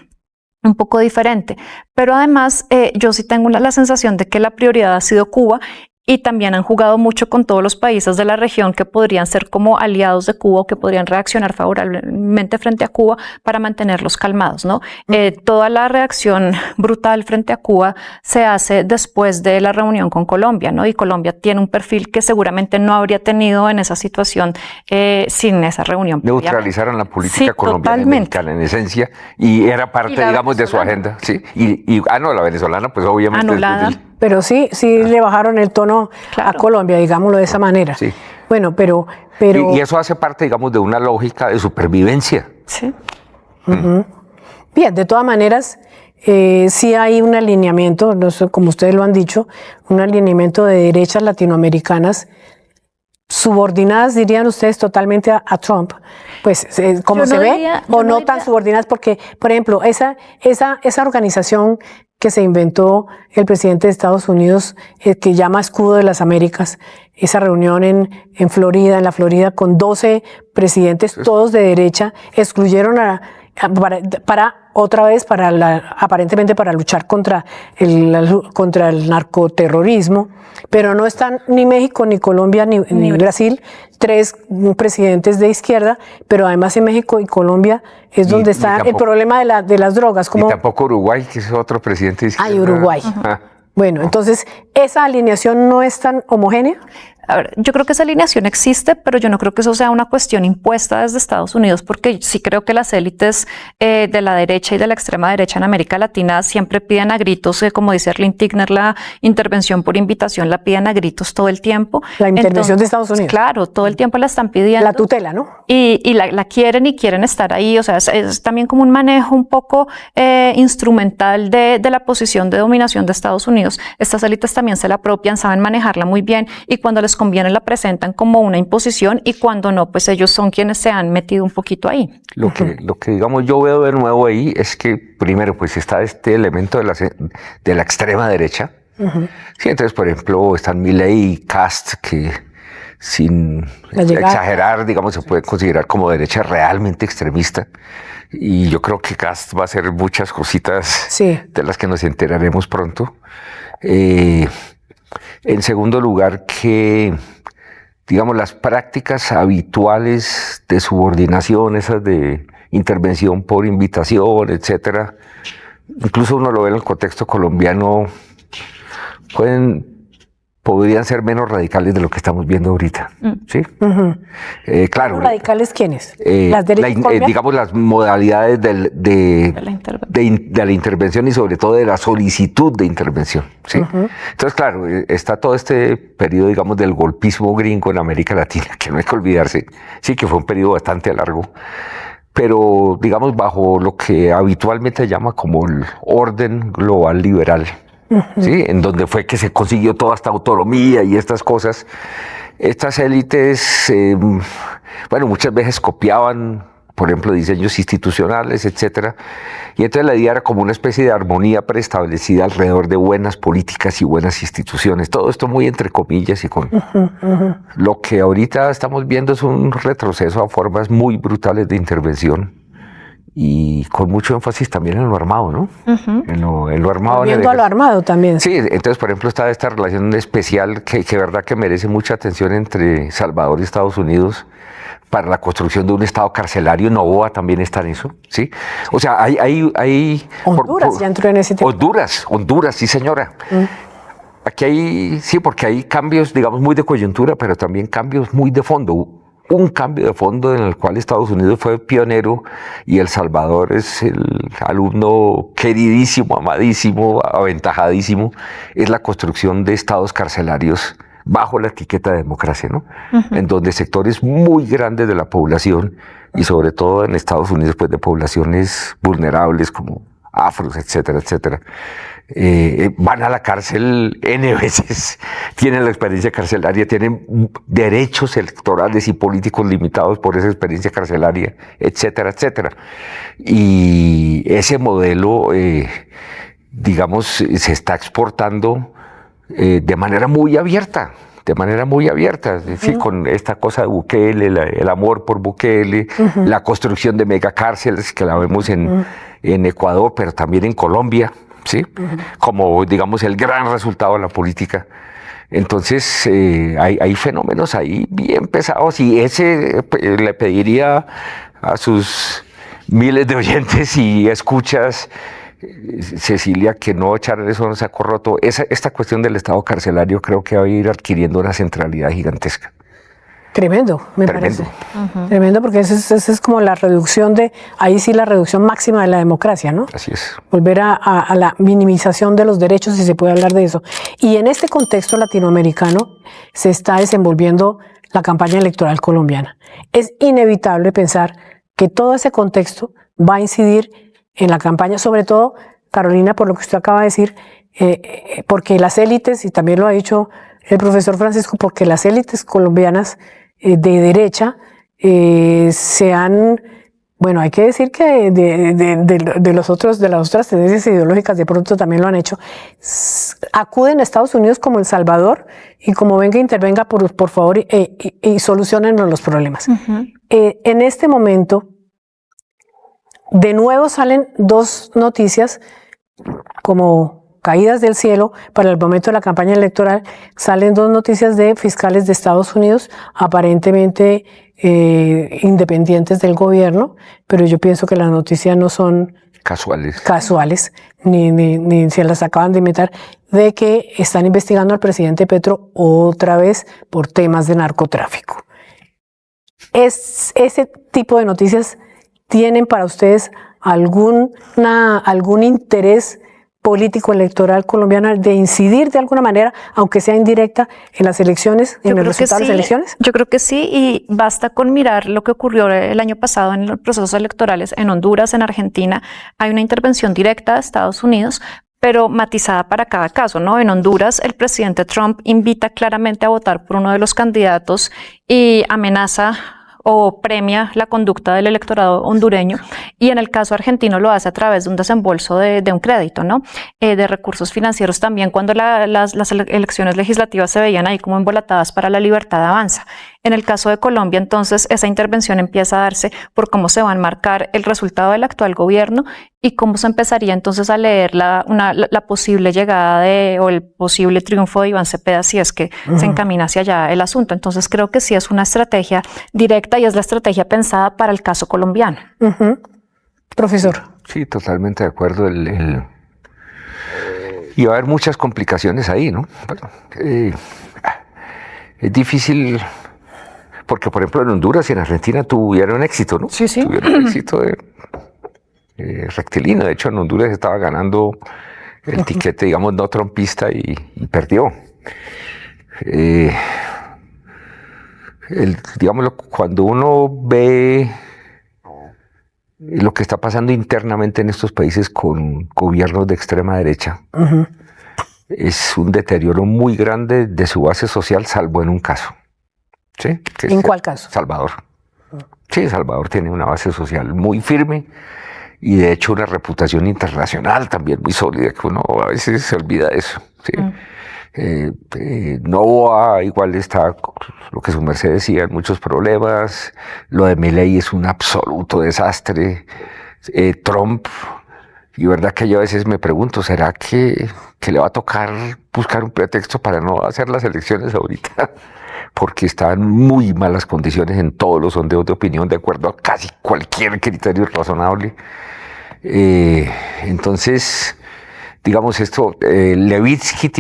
un poco diferente, pero además yo sí tengo la sensación de que la prioridad ha sido Cuba y también han jugado mucho con todos los países de la región que podrían ser como aliados de Cuba o que podrían reaccionar favorablemente frente a Cuba para mantenerlos calmados, ¿no? Toda la reacción brutal frente a Cuba se hace después de la reunión con Colombia, ¿no? Y Colombia tiene un perfil que seguramente no habría tenido en esa situación sin esa reunión. Neutralizaron la política colombiana y mexicana en esencia y era parte, digamos, de su agenda, ¿sí? La venezolana, pues obviamente... Anulada. Pero sí le bajaron el tono a Colombia, digámoslo de esa manera. Sí. Bueno, pero... Y eso hace parte, digamos, de una lógica de supervivencia. Sí. Bien, de todas maneras, sí hay un alineamiento, no sé, como ustedes lo han dicho, un alineamiento de derechas latinoamericanas subordinadas, dirían ustedes, totalmente a Trump. Pues, como se ve, o no tan subordinadas, porque, por ejemplo, esa organización que se inventó el presidente de Estados Unidos, que llama Escudo de las Américas, esa reunión en Florida, en la Florida, con 12 presidentes, todos de derecha, excluyeron aparentemente para luchar contra el narcoterrorismo, pero no están ni México, ni Colombia, ni Brasil, 3 presidentes de izquierda, pero además en México y Colombia es donde está el problema de las drogas. Y tampoco Uruguay, que es otro presidente de izquierda. Uruguay. Bueno, entonces, ¿esa alineación no es tan homogénea? A ver, yo creo que esa alineación existe, pero yo no creo que eso sea una cuestión impuesta desde Estados Unidos, porque sí creo que las élites de la derecha y de la extrema derecha en América Latina siempre piden a gritos, como dice Arlene Tigner, la intervención por invitación la piden a gritos todo el tiempo. La intervención de Estados Unidos. Claro, todo el tiempo la están pidiendo. La tutela, ¿no? Y la quieren y quieren estar ahí, o sea, es también como un manejo un poco instrumental de la posición de dominación de Estados Unidos. Estas élites también se la apropian, saben manejarla muy bien y cuando les conviene la presentan como una imposición y cuando no, pues ellos son quienes se han metido un poquito ahí. Lo que digamos yo veo de nuevo ahí es que primero pues está este elemento de la extrema derecha. Sí, entonces por ejemplo están Milei y Cast que sin exagerar, digamos, se puede considerar como derecha realmente extremista. Y yo creo que Cast va a hacer muchas cositas de las que nos enteraremos pronto. En segundo lugar, que, digamos, las prácticas habituales de subordinación, esas de intervención por invitación, etcétera, incluso uno lo ve en el contexto colombiano, podrían ser menos radicales de lo que estamos viendo ahorita. ¿Sí? Claro. ¿Radicales quiénes? ¿Las derechas digamos, las modalidades de la intervención y sobre todo de la solicitud de intervención. ¿Sí? Entonces, claro, está todo este periodo, digamos, del golpismo gringo en América Latina, que no hay que olvidarse. Sí, que fue un periodo bastante largo. Pero, digamos, bajo lo que habitualmente se llama como el orden global liberal. ¿Sí? En donde fue que se consiguió toda esta autonomía y estas cosas. Estas élites, muchas veces copiaban, por ejemplo, diseños institucionales, etcétera. Y entonces la idea era como una especie de armonía preestablecida alrededor de buenas políticas y buenas instituciones. Todo esto muy entre comillas y con... Lo que ahorita estamos viendo es un retroceso a formas muy brutales de intervención. y con mucho énfasis también en lo armado, ¿no? En lo armado. Volviendo a lo armado también. Sí, entonces, por ejemplo, está esta relación especial que verdad que merece mucha atención entre Salvador y Estados Unidos para la construcción de un estado carcelario. Noboa también está en eso, ¿sí? O sea, hay Honduras ya entró en ese tema. Honduras, sí, señora. Aquí hay, sí, porque hay cambios, digamos, muy de coyuntura, pero también cambios muy de fondo. Un cambio de fondo en el cual Estados Unidos fue pionero y El Salvador es el alumno queridísimo, amadísimo, aventajadísimo, es la construcción de estados carcelarios bajo la etiqueta de democracia, ¿no? En donde sectores muy grandes de la población, y sobre todo en Estados Unidos, pues de poblaciones vulnerables como afros, etcétera, etcétera, van a la cárcel N veces, tienen la experiencia carcelaria, tienen derechos electorales y políticos limitados por esa experiencia carcelaria, etcétera, etcétera. Y ese modelo, digamos, se está exportando de manera muy abierta. Sí, con esta cosa de Bukele, el amor por Bukele, la construcción de megacárceles que la vemos en Ecuador, pero también en Colombia, ¿sí? Como, digamos, el gran resultado de la política. Entonces, hay fenómenos ahí bien pesados, y ese le pediría a sus miles de oyentes y escuchas, Cecilia, que no echaran eso en un saco roto. Esta cuestión del estado carcelario creo que va a ir adquiriendo una centralidad gigantesca. Tremendo, me parece. Tremendo, porque esa es como la reducción ahí sí la reducción máxima de la democracia, ¿no? Así es. Volver a la minimización de los derechos, si se puede hablar de eso. Y en este contexto latinoamericano se está desenvolviendo la campaña electoral colombiana. Es inevitable pensar que todo ese contexto va a incidir en la campaña, sobre todo, Carolina, por lo que usted acaba de decir, porque las élites, y también lo ha dicho el profesor Francisco, porque las élites colombianas de derecha se han, bueno, hay que decir que de las otras tendencias ideológicas de pronto también lo han hecho, acuden a Estados Unidos como El Salvador y como venga, intervenga por favor y solucionen los problemas. En este momento, de nuevo salen dos noticias como caídas del cielo para el momento de la campaña electoral. Salen dos noticias de fiscales de Estados Unidos, aparentemente independientes del gobierno, pero yo pienso que las noticias no son casuales, ni se las acaban de inventar, de que están investigando al presidente Petro otra vez por temas de narcotráfico. Ese tipo de noticias tienen para ustedes algún interés político electoral colombiano de incidir de alguna manera, aunque sea indirecta, en las elecciones, en el resultado de las elecciones? Yo creo que sí, y basta con mirar lo que ocurrió el año pasado en los procesos electorales en Honduras, en Argentina. Hay una intervención directa de Estados Unidos, pero matizada para cada caso, ¿no? En Honduras, el presidente Trump invita claramente a votar por uno de los candidatos y amenaza o premia la conducta del electorado hondureño, y en el caso argentino lo hace a través de un desembolso de un crédito, ¿no? De recursos financieros también, cuando las elecciones legislativas se veían ahí como embolatadas para La Libertad Avanza. En el caso de Colombia, entonces, esa intervención empieza a darse por cómo se va a enmarcar el resultado del actual gobierno y cómo se empezaría entonces a leer la posible llegada o el posible triunfo de Iván Cepeda si es que se encamina hacia allá el asunto. Entonces creo que sí es una estrategia directa y es la estrategia pensada para el caso colombiano. Profesor. Sí, totalmente de acuerdo. Y va a haber muchas complicaciones ahí, ¿no? Es difícil, porque por ejemplo en Honduras y en Argentina tuvieron éxito, ¿no? Sí, sí. Tuvieron éxito rectilíneo. De hecho, en Honduras estaba ganando el tiquete, digamos, no trumpista y perdió. Digámoslo, cuando uno ve lo que está pasando internamente en estos países con gobiernos de extrema derecha, es un deterioro muy grande de su base social, salvo en un caso. ¿Sí? ¿En cuál caso? Salvador. Sí, Salvador tiene una base social muy firme y de hecho una reputación internacional también muy sólida, que uno a veces se olvida de eso. ¿Sí? Noboa igual está, lo que su merced decía, en muchos problemas. Lo de Milei es un absoluto desastre. Trump, y verdad que yo a veces me pregunto, ¿será que le va a tocar buscar un pretexto para no hacer las elecciones ahorita? Porque está en muy malas condiciones en todos los sondeos de opinión, de acuerdo a casi cualquier criterio razonable. Entonces, digamos esto, Levitsky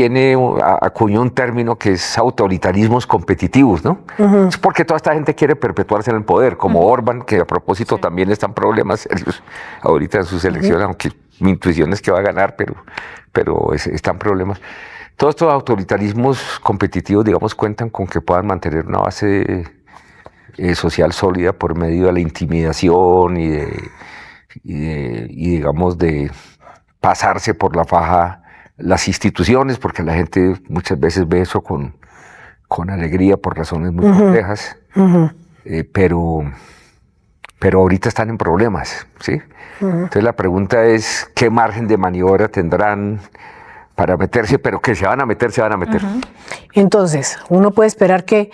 acuñó un término que es autoritarismos competitivos, ¿no? Es porque toda esta gente quiere perpetuarse en el poder, como Orbán, que a propósito también están problemas serios ahorita en sus elecciones, aunque mi intuición es que va a ganar, pero están problemas. Todos estos autoritarismos competitivos, digamos, cuentan con que puedan mantener una base social sólida por medio de la intimidación y digamos, de pasarse por la faja las instituciones, porque la gente muchas veces ve eso con alegría por razones muy complejas, pero ahorita están en problemas, ¿sí? Entonces la pregunta es, ¿qué margen de maniobra tendrán para meterse? Pero que se van a meter, se van a meter. Entonces, uno puede esperar que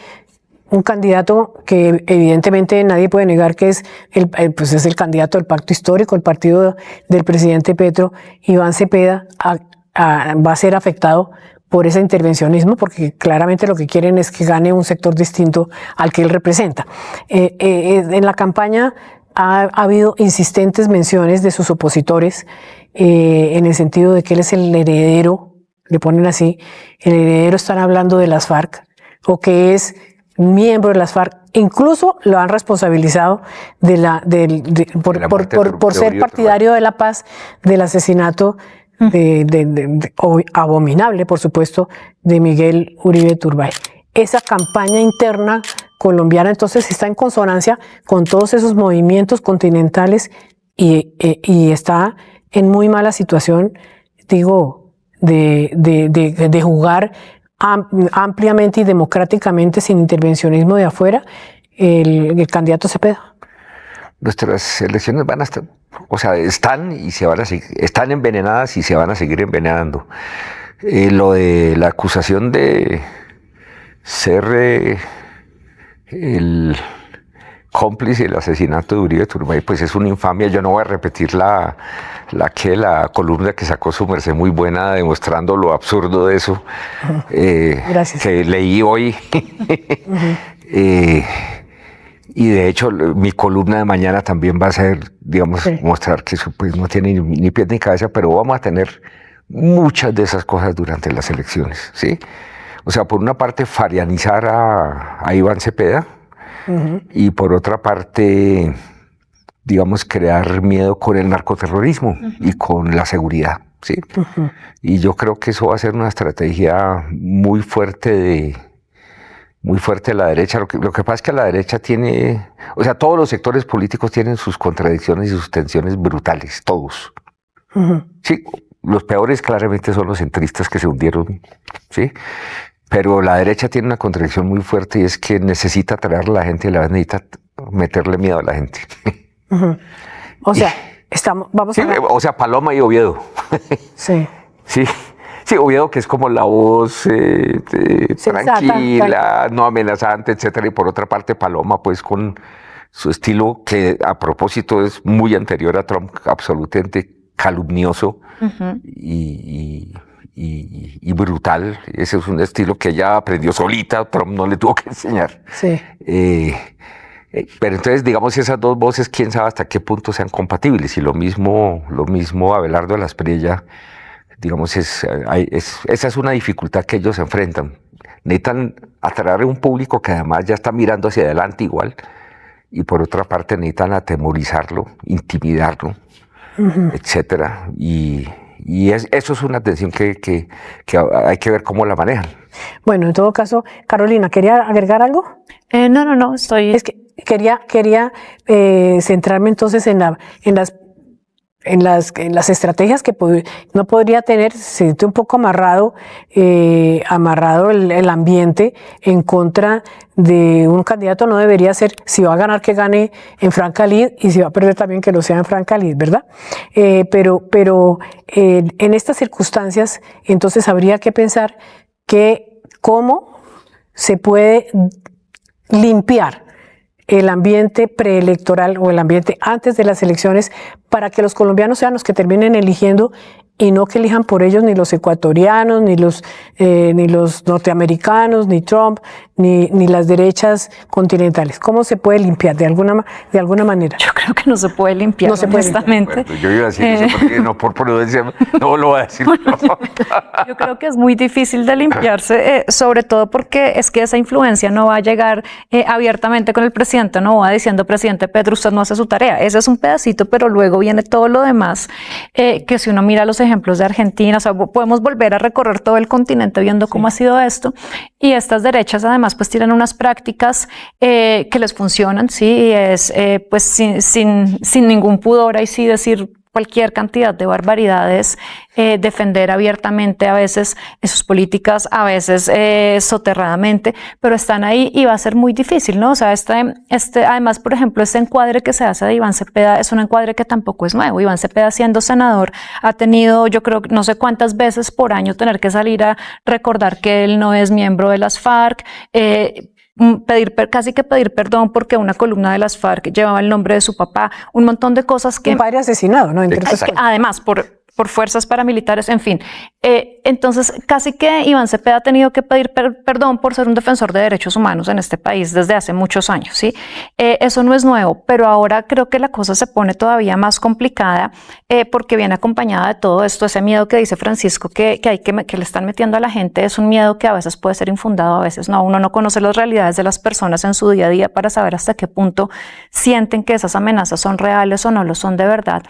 un candidato que evidentemente nadie puede negar que es el candidato del pacto histórico, el partido del presidente Petro, Iván Cepeda, va a ser afectado por ese intervencionismo, porque claramente lo que quieren es que gane un sector distinto al que él representa. En la campaña ha habido insistentes menciones de sus opositores en el sentido de que él es el heredero, le ponen así, el heredero, están hablando de las FARC, o que es miembro de las FARC, incluso lo han responsabilizado por ser partidario de la paz, del asesinato abominable, por supuesto, de Miguel Uribe Turbay. Esa campaña interna colombiana entonces está en consonancia con todos esos movimientos continentales y está en muy mala situación, digo, de jugar ampliamente y democráticamente, sin intervencionismo de afuera, el candidato Cepeda. Nuestras elecciones van a estar, o sea, están envenenadas y se van a seguir envenenando. Lo de la acusación de ser el cómplice del asesinato de Uribe Turbay, pues es una infamia. Yo no voy a repetir la columna que sacó su merced, muy buena, demostrando lo absurdo de eso, que leí hoy. Y de hecho, mi columna de mañana también va a ser, digamos, mostrar que eso pues no tiene ni pies ni cabeza, pero vamos a tener muchas de esas cosas durante las elecciones, ¿sí? O sea, por una parte, farianizar a Iván Cepeda, y por otra parte, digamos, crear miedo con el narcoterrorismo y con la seguridad, ¿sí? Y yo creo que eso va a ser una estrategia muy fuerte de la derecha. Lo que pasa es que la derecha tiene, o sea, todos los sectores políticos tienen sus contradicciones y sus tensiones brutales, todos. Sí, los peores claramente son los centristas que se hundieron, ¿sí? Pero la derecha tiene una contradicción muy fuerte, y es que necesita atraer a la gente y a la vez necesita meterle miedo a la gente. O sea, o sea, Paloma y Oviedo. Sí. Sí, Oviedo, que es como la voz tranquila, no amenazante, etcétera. Y por otra parte, Paloma, pues con su estilo, que a propósito es muy anterior a Trump, absolutamente calumnioso y brutal. Ese es un estilo que ella aprendió solita, Trump no le tuvo que enseñar. Sí. Pero entonces, digamos, esas dos voces, quién sabe hasta qué punto sean compatibles. Y lo mismo Abelardo de la Espriella, digamos, esa es una dificultad que ellos enfrentan. Necesitan atraer a un público que además ya está mirando hacia adelante igual, y por otra parte necesitan atemorizarlo, intimidarlo, etcétera. Y eso es una tensión que hay que ver cómo la manejan. Bueno, en todo caso, Carolina, ¿quería agregar algo? No, estoy... Es que quería centrarme entonces en las estrategias que no podría tener, se siente un poco amarrado el ambiente en contra de un candidato. No debería ser, si va a ganar, que gane en franca lid, y si va a perder también que lo sea en franca lid, ¿verdad? Pero en estas circunstancias, entonces habría que pensar que cómo se puede limpiar el ambiente preelectoral o el ambiente antes de las elecciones para que los colombianos sean los que terminen eligiendo y no que elijan por ellos ni los ecuatorianos, ni los norteamericanos, ni Trump, ni las derechas continentales. ¿Cómo se puede limpiar de alguna manera? Yo creo que no se puede limpiar, no se puede honestamente. Bueno, yo iba a decir eso porque no por prudencia, no lo voy a decir. Yo creo que es muy difícil de limpiarse, sobre todo porque es que esa influencia no va a llegar abiertamente con el presidente, no va diciendo, presidente Petro, usted no hace su tarea. Ese es un pedacito, pero luego viene todo lo demás, que si uno mira los ejemplos de Argentina, o sea, podemos volver a recorrer todo el continente viendo cómo ha sido esto, y estas derechas además pues tienen unas prácticas que les funcionan, sí, y es pues sin ningún pudor ahí sí decir cualquier cantidad de barbaridades, defender abiertamente a veces sus políticas, a veces soterradamente, pero están ahí y va a ser muy difícil, ¿no? O sea, además, por ejemplo, este encuadre que se hace de Iván Cepeda es un encuadre que tampoco es nuevo. Iván Cepeda, siendo senador, ha tenido, yo creo, no sé cuántas veces por año tener que salir a recordar que él no es miembro de las FARC, casi que pedir perdón porque una columna de las FARC llevaba el nombre de su papá, un montón de cosas que... Un padre asesinado, ¿no? Además, por fuerzas paramilitares, en fin. Entonces, casi que Iván Cepeda ha tenido que pedir perdón por ser un defensor de derechos humanos en este país desde hace muchos años, ¿sí? Eso no es nuevo, pero ahora creo que la cosa se pone todavía más complicada porque viene acompañada de todo esto, ese miedo que dice Francisco que le están metiendo a la gente, es un miedo que a veces puede ser infundado, a veces no. Uno no conoce las realidades de las personas en su día a día para saber hasta qué punto sienten que esas amenazas son reales o no lo son de verdad.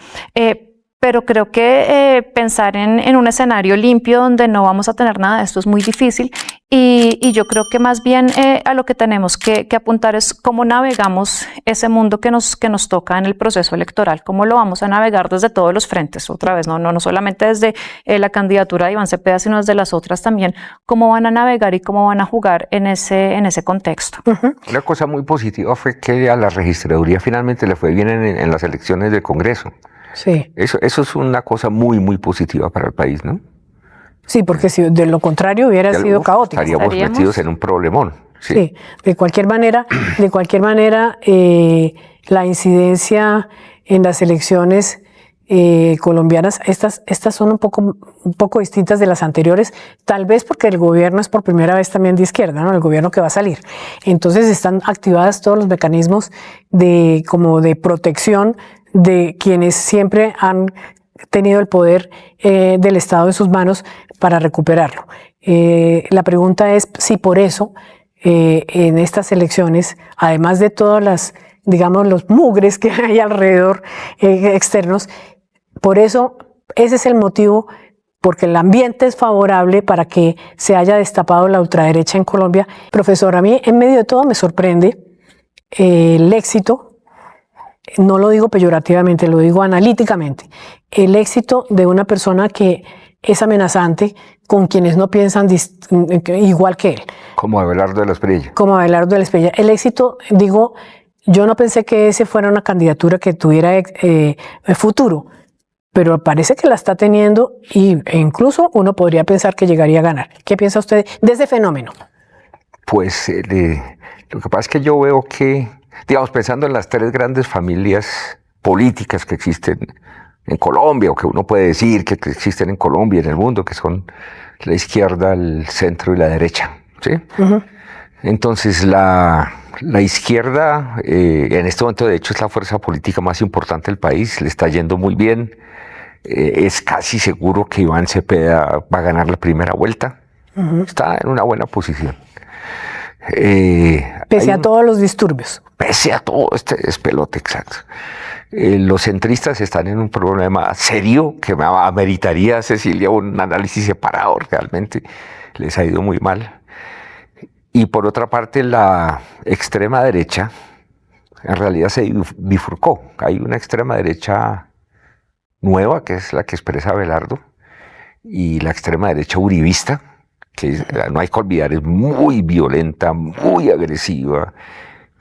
Pero creo que pensar en un escenario limpio donde no vamos a tener nada de esto es muy difícil y yo creo que más bien a lo que tenemos que apuntar es cómo navegamos ese mundo que nos toca en el proceso electoral, cómo lo vamos a navegar desde todos los frentes, otra vez, no solamente desde la candidatura de Iván Cepeda, sino desde las otras también, cómo van a navegar y cómo van a jugar en ese contexto. Una cosa muy positiva fue que a la registraduría finalmente le fue bien en las elecciones del Congreso. Sí. Eso es una cosa muy, muy positiva para el país, ¿no? Sí, porque si de lo contrario hubiera sido caótico. Estaríamos metidos en un problemón. Sí, de cualquier manera, la incidencia en las elecciones colombianas, estas son un poco distintas de las anteriores, tal vez porque el gobierno es por primera vez también de izquierda, ¿no? El gobierno que va a salir. Entonces están activadas todos los mecanismos de protección de quienes siempre han tenido el poder del Estado en sus manos para recuperarlo. La pregunta es si por eso en estas elecciones, además de todas las, digamos, los mugres que hay alrededor externos, por eso ese es el motivo, porque el ambiente es favorable para que se haya destapado la ultraderecha en Colombia. Profesor, a mí en medio de todo me sorprende el éxito. No lo digo peyorativamente, lo digo analíticamente. El éxito de una persona que es amenazante con quienes no piensan igual que él. Como Abelardo de la Espriella. Como Abelardo de la Espriella. El éxito, digo, yo no pensé que ese fuera una candidatura que tuviera futuro, pero parece que la está teniendo e incluso uno podría pensar que llegaría a ganar. ¿Qué piensa usted de ese fenómeno? Pues lo que pasa es que yo veo que, digamos, pensando en las tres grandes familias políticas que existen en Colombia, o que uno puede decir que existen en Colombia y en el mundo, que son la izquierda, el centro y la derecha, ¿sí? Uh-huh. Entonces, la izquierda, en este momento, de hecho, es la fuerza política más importante del país, le está yendo muy bien, es casi seguro que Iván Cepeda va a ganar la primera vuelta, uh-huh. Está en una buena posición. Pese a todos los disturbios. Pese a todo este despelote, exacto. Los centristas están en un problema serio que ameritaría, Cecilia, un análisis separado. Realmente les ha ido muy mal. Y por otra parte, la extrema derecha en realidad se bifurcó. Hay una extrema derecha nueva, que es la que expresa Abelardo, y la extrema derecha uribista, que no hay que olvidar, es muy violenta, muy agresiva,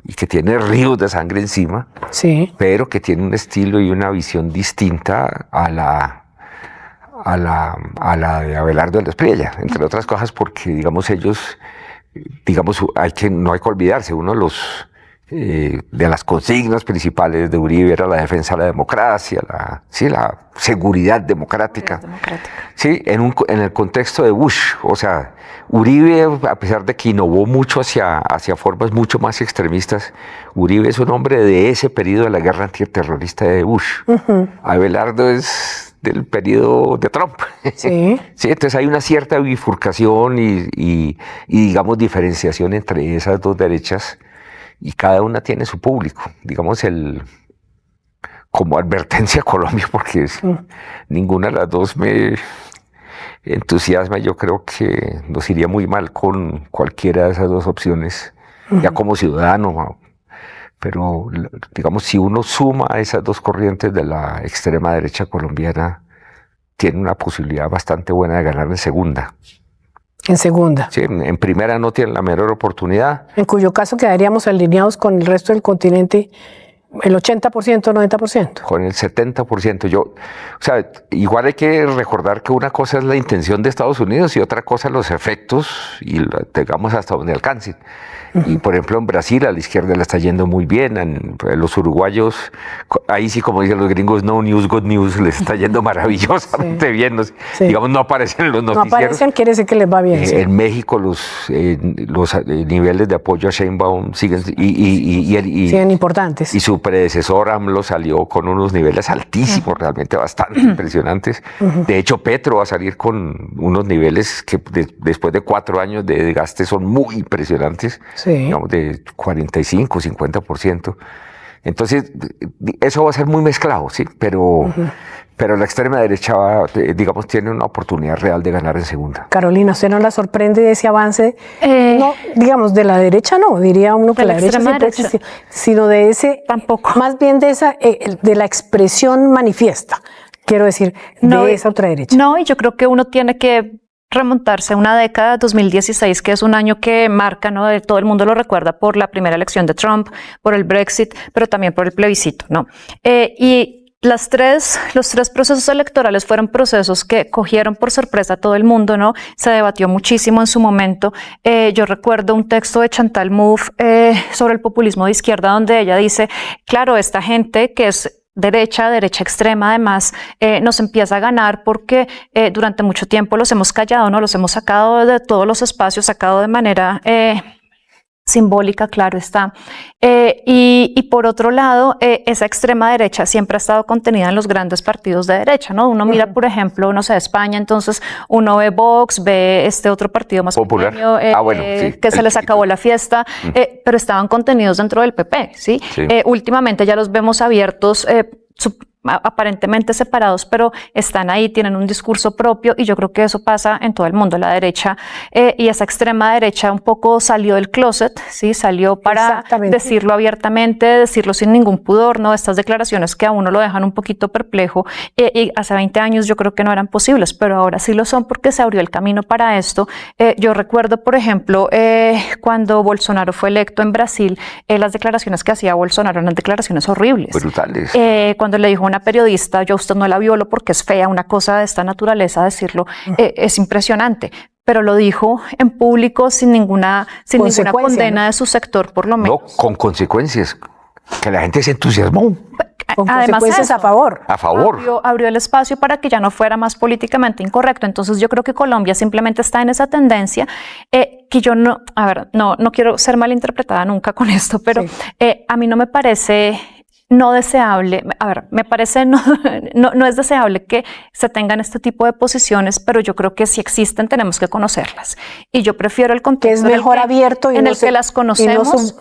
y que tiene ríos de sangre encima, sí, pero que tiene un estilo y una visión distinta a la de Abelardo de la Espriella, entre otras cosas porque, digamos, ellos, digamos, no hay que olvidarse, uno de los de las consignas principales de Uribe era la defensa de la democracia, la seguridad democrática. Sí, en el contexto de Bush, o sea, Uribe, a pesar de que innovó mucho hacia formas mucho más extremistas, Uribe es un hombre de ese periodo de la guerra antiterrorista de Bush. Abelardo es del periodo de Trump. Sí. Sí, entonces hay una cierta bifurcación y digamos, diferenciación entre esas dos derechas, y cada una tiene su público. Digamos, como advertencia a Colombia, porque ninguna de las dos me entusiasma. Yo creo que nos iría muy mal con cualquiera de esas dos opciones, ya como ciudadano. Pero, digamos, si uno suma esas dos corrientes de la extrema derecha colombiana, tiene una posibilidad bastante buena de ganar en segunda. En segunda. Sí, en primera no tienen la menor oportunidad. En cuyo caso quedaríamos alineados con el resto del continente, el 80%, 90%. Con el 70%. O sea, igual hay que recordar que una cosa es la intención de Estados Unidos y otra cosa los efectos y digamos hasta donde alcancen. Y por ejemplo en Brasil a la izquierda le está yendo muy bien, los uruguayos, ahí sí como dicen los gringos, no news, good news, les está yendo maravillosamente bien. Digamos, no aparecen en los noticieros. No aparecen, quiere decir que les va bien. En México los niveles de apoyo a Sheinbaum siguen siguen importantes. Y su predecesor AMLO salió con unos niveles altísimos, realmente bastante impresionantes. De hecho, Petro va a salir con unos niveles que después de 4 años de desgaste son muy impresionantes. Digamos, de 45, 50%. Entonces, eso va a ser muy mezclado, sí, pero la extrema derecha, digamos, tiene una oportunidad real de ganar en segunda. Carolina, ¿usted no la sorprende ese avance? No, digamos, de la derecha no, diría uno que la derecha siempre existe, sino de ese, tampoco, más bien de esa, de la expresión manifiesta, quiero decir, de esa otra derecha. No, y yo creo que uno tiene que remontarse a una década, 2016, que es un año que marca, ¿no? Todo el mundo lo recuerda por la primera elección de Trump, por el Brexit, pero también por el plebiscito, ¿no? Y los tres procesos electorales fueron procesos que cogieron por sorpresa a todo el mundo, ¿no? Se debatió muchísimo en su momento. Yo recuerdo un texto de Chantal Mouffe sobre el populismo de izquierda, donde ella dice, claro, esta gente que es derecha extrema, además, nos empieza a ganar porque durante mucho tiempo los hemos callado, ¿no? Los hemos sacado de todos los espacios, sacado de manera simbólica, claro está. Y por otro lado, esa extrema derecha siempre ha estado contenida en los grandes partidos de derecha, ¿no? Uno mira, por ejemplo, no sé, España, entonces uno ve Vox, ve este otro partido más popular, pequeño, que se les acabó la fiesta, pero estaban contenidos dentro del PP, ¿sí? Últimamente ya los vemos abiertos, aparentemente separados, pero están ahí, tienen un discurso propio, y yo creo que eso pasa en todo el mundo. La derecha y esa extrema derecha un poco salió del closet, ¿sí? Salió para decirlo abiertamente, decirlo sin ningún pudor, ¿no? Estas declaraciones que a uno lo dejan un poquito perplejo, y hace 20 años yo creo que no eran posibles, pero ahora sí lo son porque se abrió el camino para esto. Yo recuerdo, por ejemplo, cuando Bolsonaro fue electo en Brasil, las declaraciones que hacía Bolsonaro eran declaraciones horribles. Brutales. Cuando le dijo a una periodista, yo a usted no la violo porque es fea, una cosa de esta naturaleza, decirlo, es impresionante. Pero lo dijo en público sin ninguna condena, ¿no?, de su sector, por lo menos. No, con consecuencias, que la gente se entusiasmó. Con consecuencias a favor. A favor. Abrió el espacio para que ya no fuera más políticamente incorrecto. Entonces yo creo que Colombia simplemente está en esa tendencia, que yo no quiero ser malinterpretada nunca con esto, pero a mí no me parece no deseable, me parece no es deseable que se tengan este tipo de posiciones, pero yo creo que si existen tenemos que conocerlas. Y yo prefiero el contexto que es mejor abierto en el que las conocemos,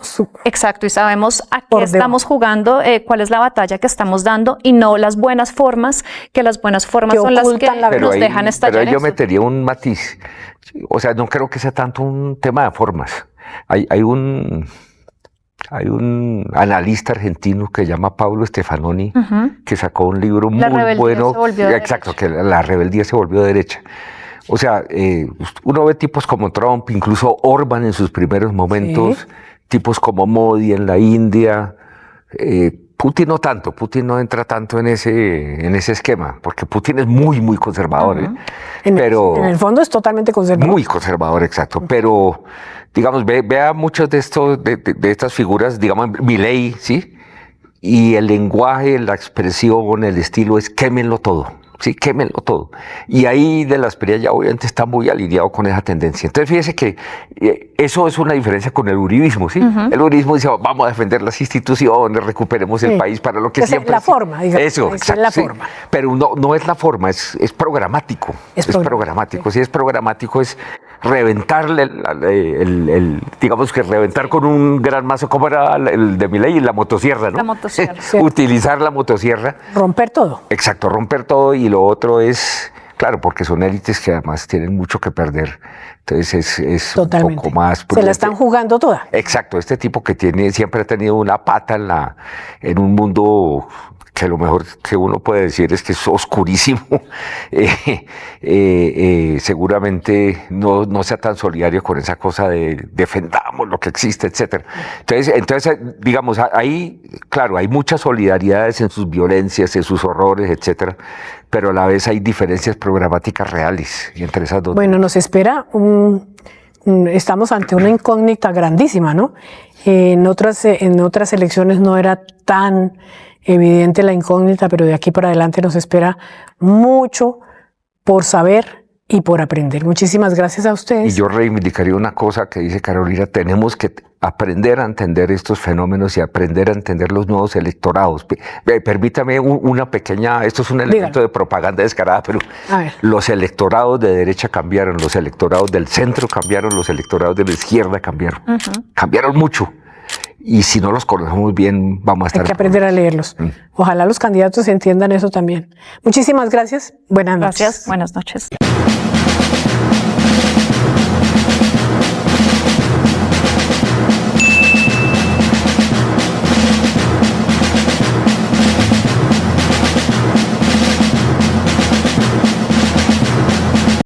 exacto, y sabemos a qué estamos jugando, cuál es la batalla que estamos dando, y no las buenas formas, que las buenas formas son las que nos dejan estallar. Pero ahí yo metería un matiz. O sea, no creo que sea tanto un tema de formas. Hay un analista argentino que se llama Pablo Stefanoni, que sacó un libro muy bueno. Exacto, que la rebeldía se volvió derecha. O sea, uno ve tipos como Trump, incluso Orban en sus primeros momentos, tipos como Modi en la India, Putin no tanto, Putin no entra tanto en ese esquema, porque Putin es muy, muy conservador. Pero en el fondo es totalmente conservador. Muy conservador, exacto. Pero, digamos, vea muchos de estas figuras, digamos, Milei, ¿sí? Y el lenguaje, la expresión, el estilo es quémenlo todo. Sí, quémenlo todo. Y ahí de la Espriella ya obviamente está muy alineado con esa tendencia. Entonces fíjese que eso es una diferencia con el uribismo, ¿sí? El uribismo dice, vamos a defender las instituciones, recuperemos el país para lo que siempre... La forma, digamos. Eso, exacto, es la sí. forma. Pero no es la forma, es programático. Es programático. Si es programático es reventarle, digamos que reventar con un gran mazo, como era el de Milei, la motosierra, ¿no? La motosierra. Utilizar la motosierra. Romper todo. Exacto, romper todo, y lo otro es, claro, porque son élites que además tienen mucho que perder. Entonces es un poco más prudente. Se la están jugando toda. Exacto, este tipo que siempre ha tenido una pata en un mundo que lo mejor que uno puede decir es que es oscurísimo, seguramente no sea tan solidario con esa cosa de defendamos lo que existe, etcétera. Entonces, digamos, ahí, claro, hay muchas solidaridades en sus violencias, en sus horrores, etcétera, pero a la vez hay diferencias programáticas reales entre esas dos. Bueno, nos espera estamos ante una incógnita grandísima, ¿no? En otras elecciones no era tan evidente la incógnita, pero de aquí para adelante nos espera mucho por saber y por aprender. Muchísimas gracias a ustedes. Y yo reivindicaría una cosa que dice Carolina, tenemos que aprender a entender estos fenómenos y aprender a entender los nuevos electorados. Permítame una pequeña, esto es un elemento de propaganda descarada, pero los electorados de derecha cambiaron, los electorados del centro cambiaron, los electorados de la izquierda cambiaron. Cambiaron mucho. Y si no los conocemos bien, vamos a estar... Hay que aprender a leerlos. Ojalá los candidatos entiendan eso también. Muchísimas gracias. Buenas noches. Gracias. Buenas noches.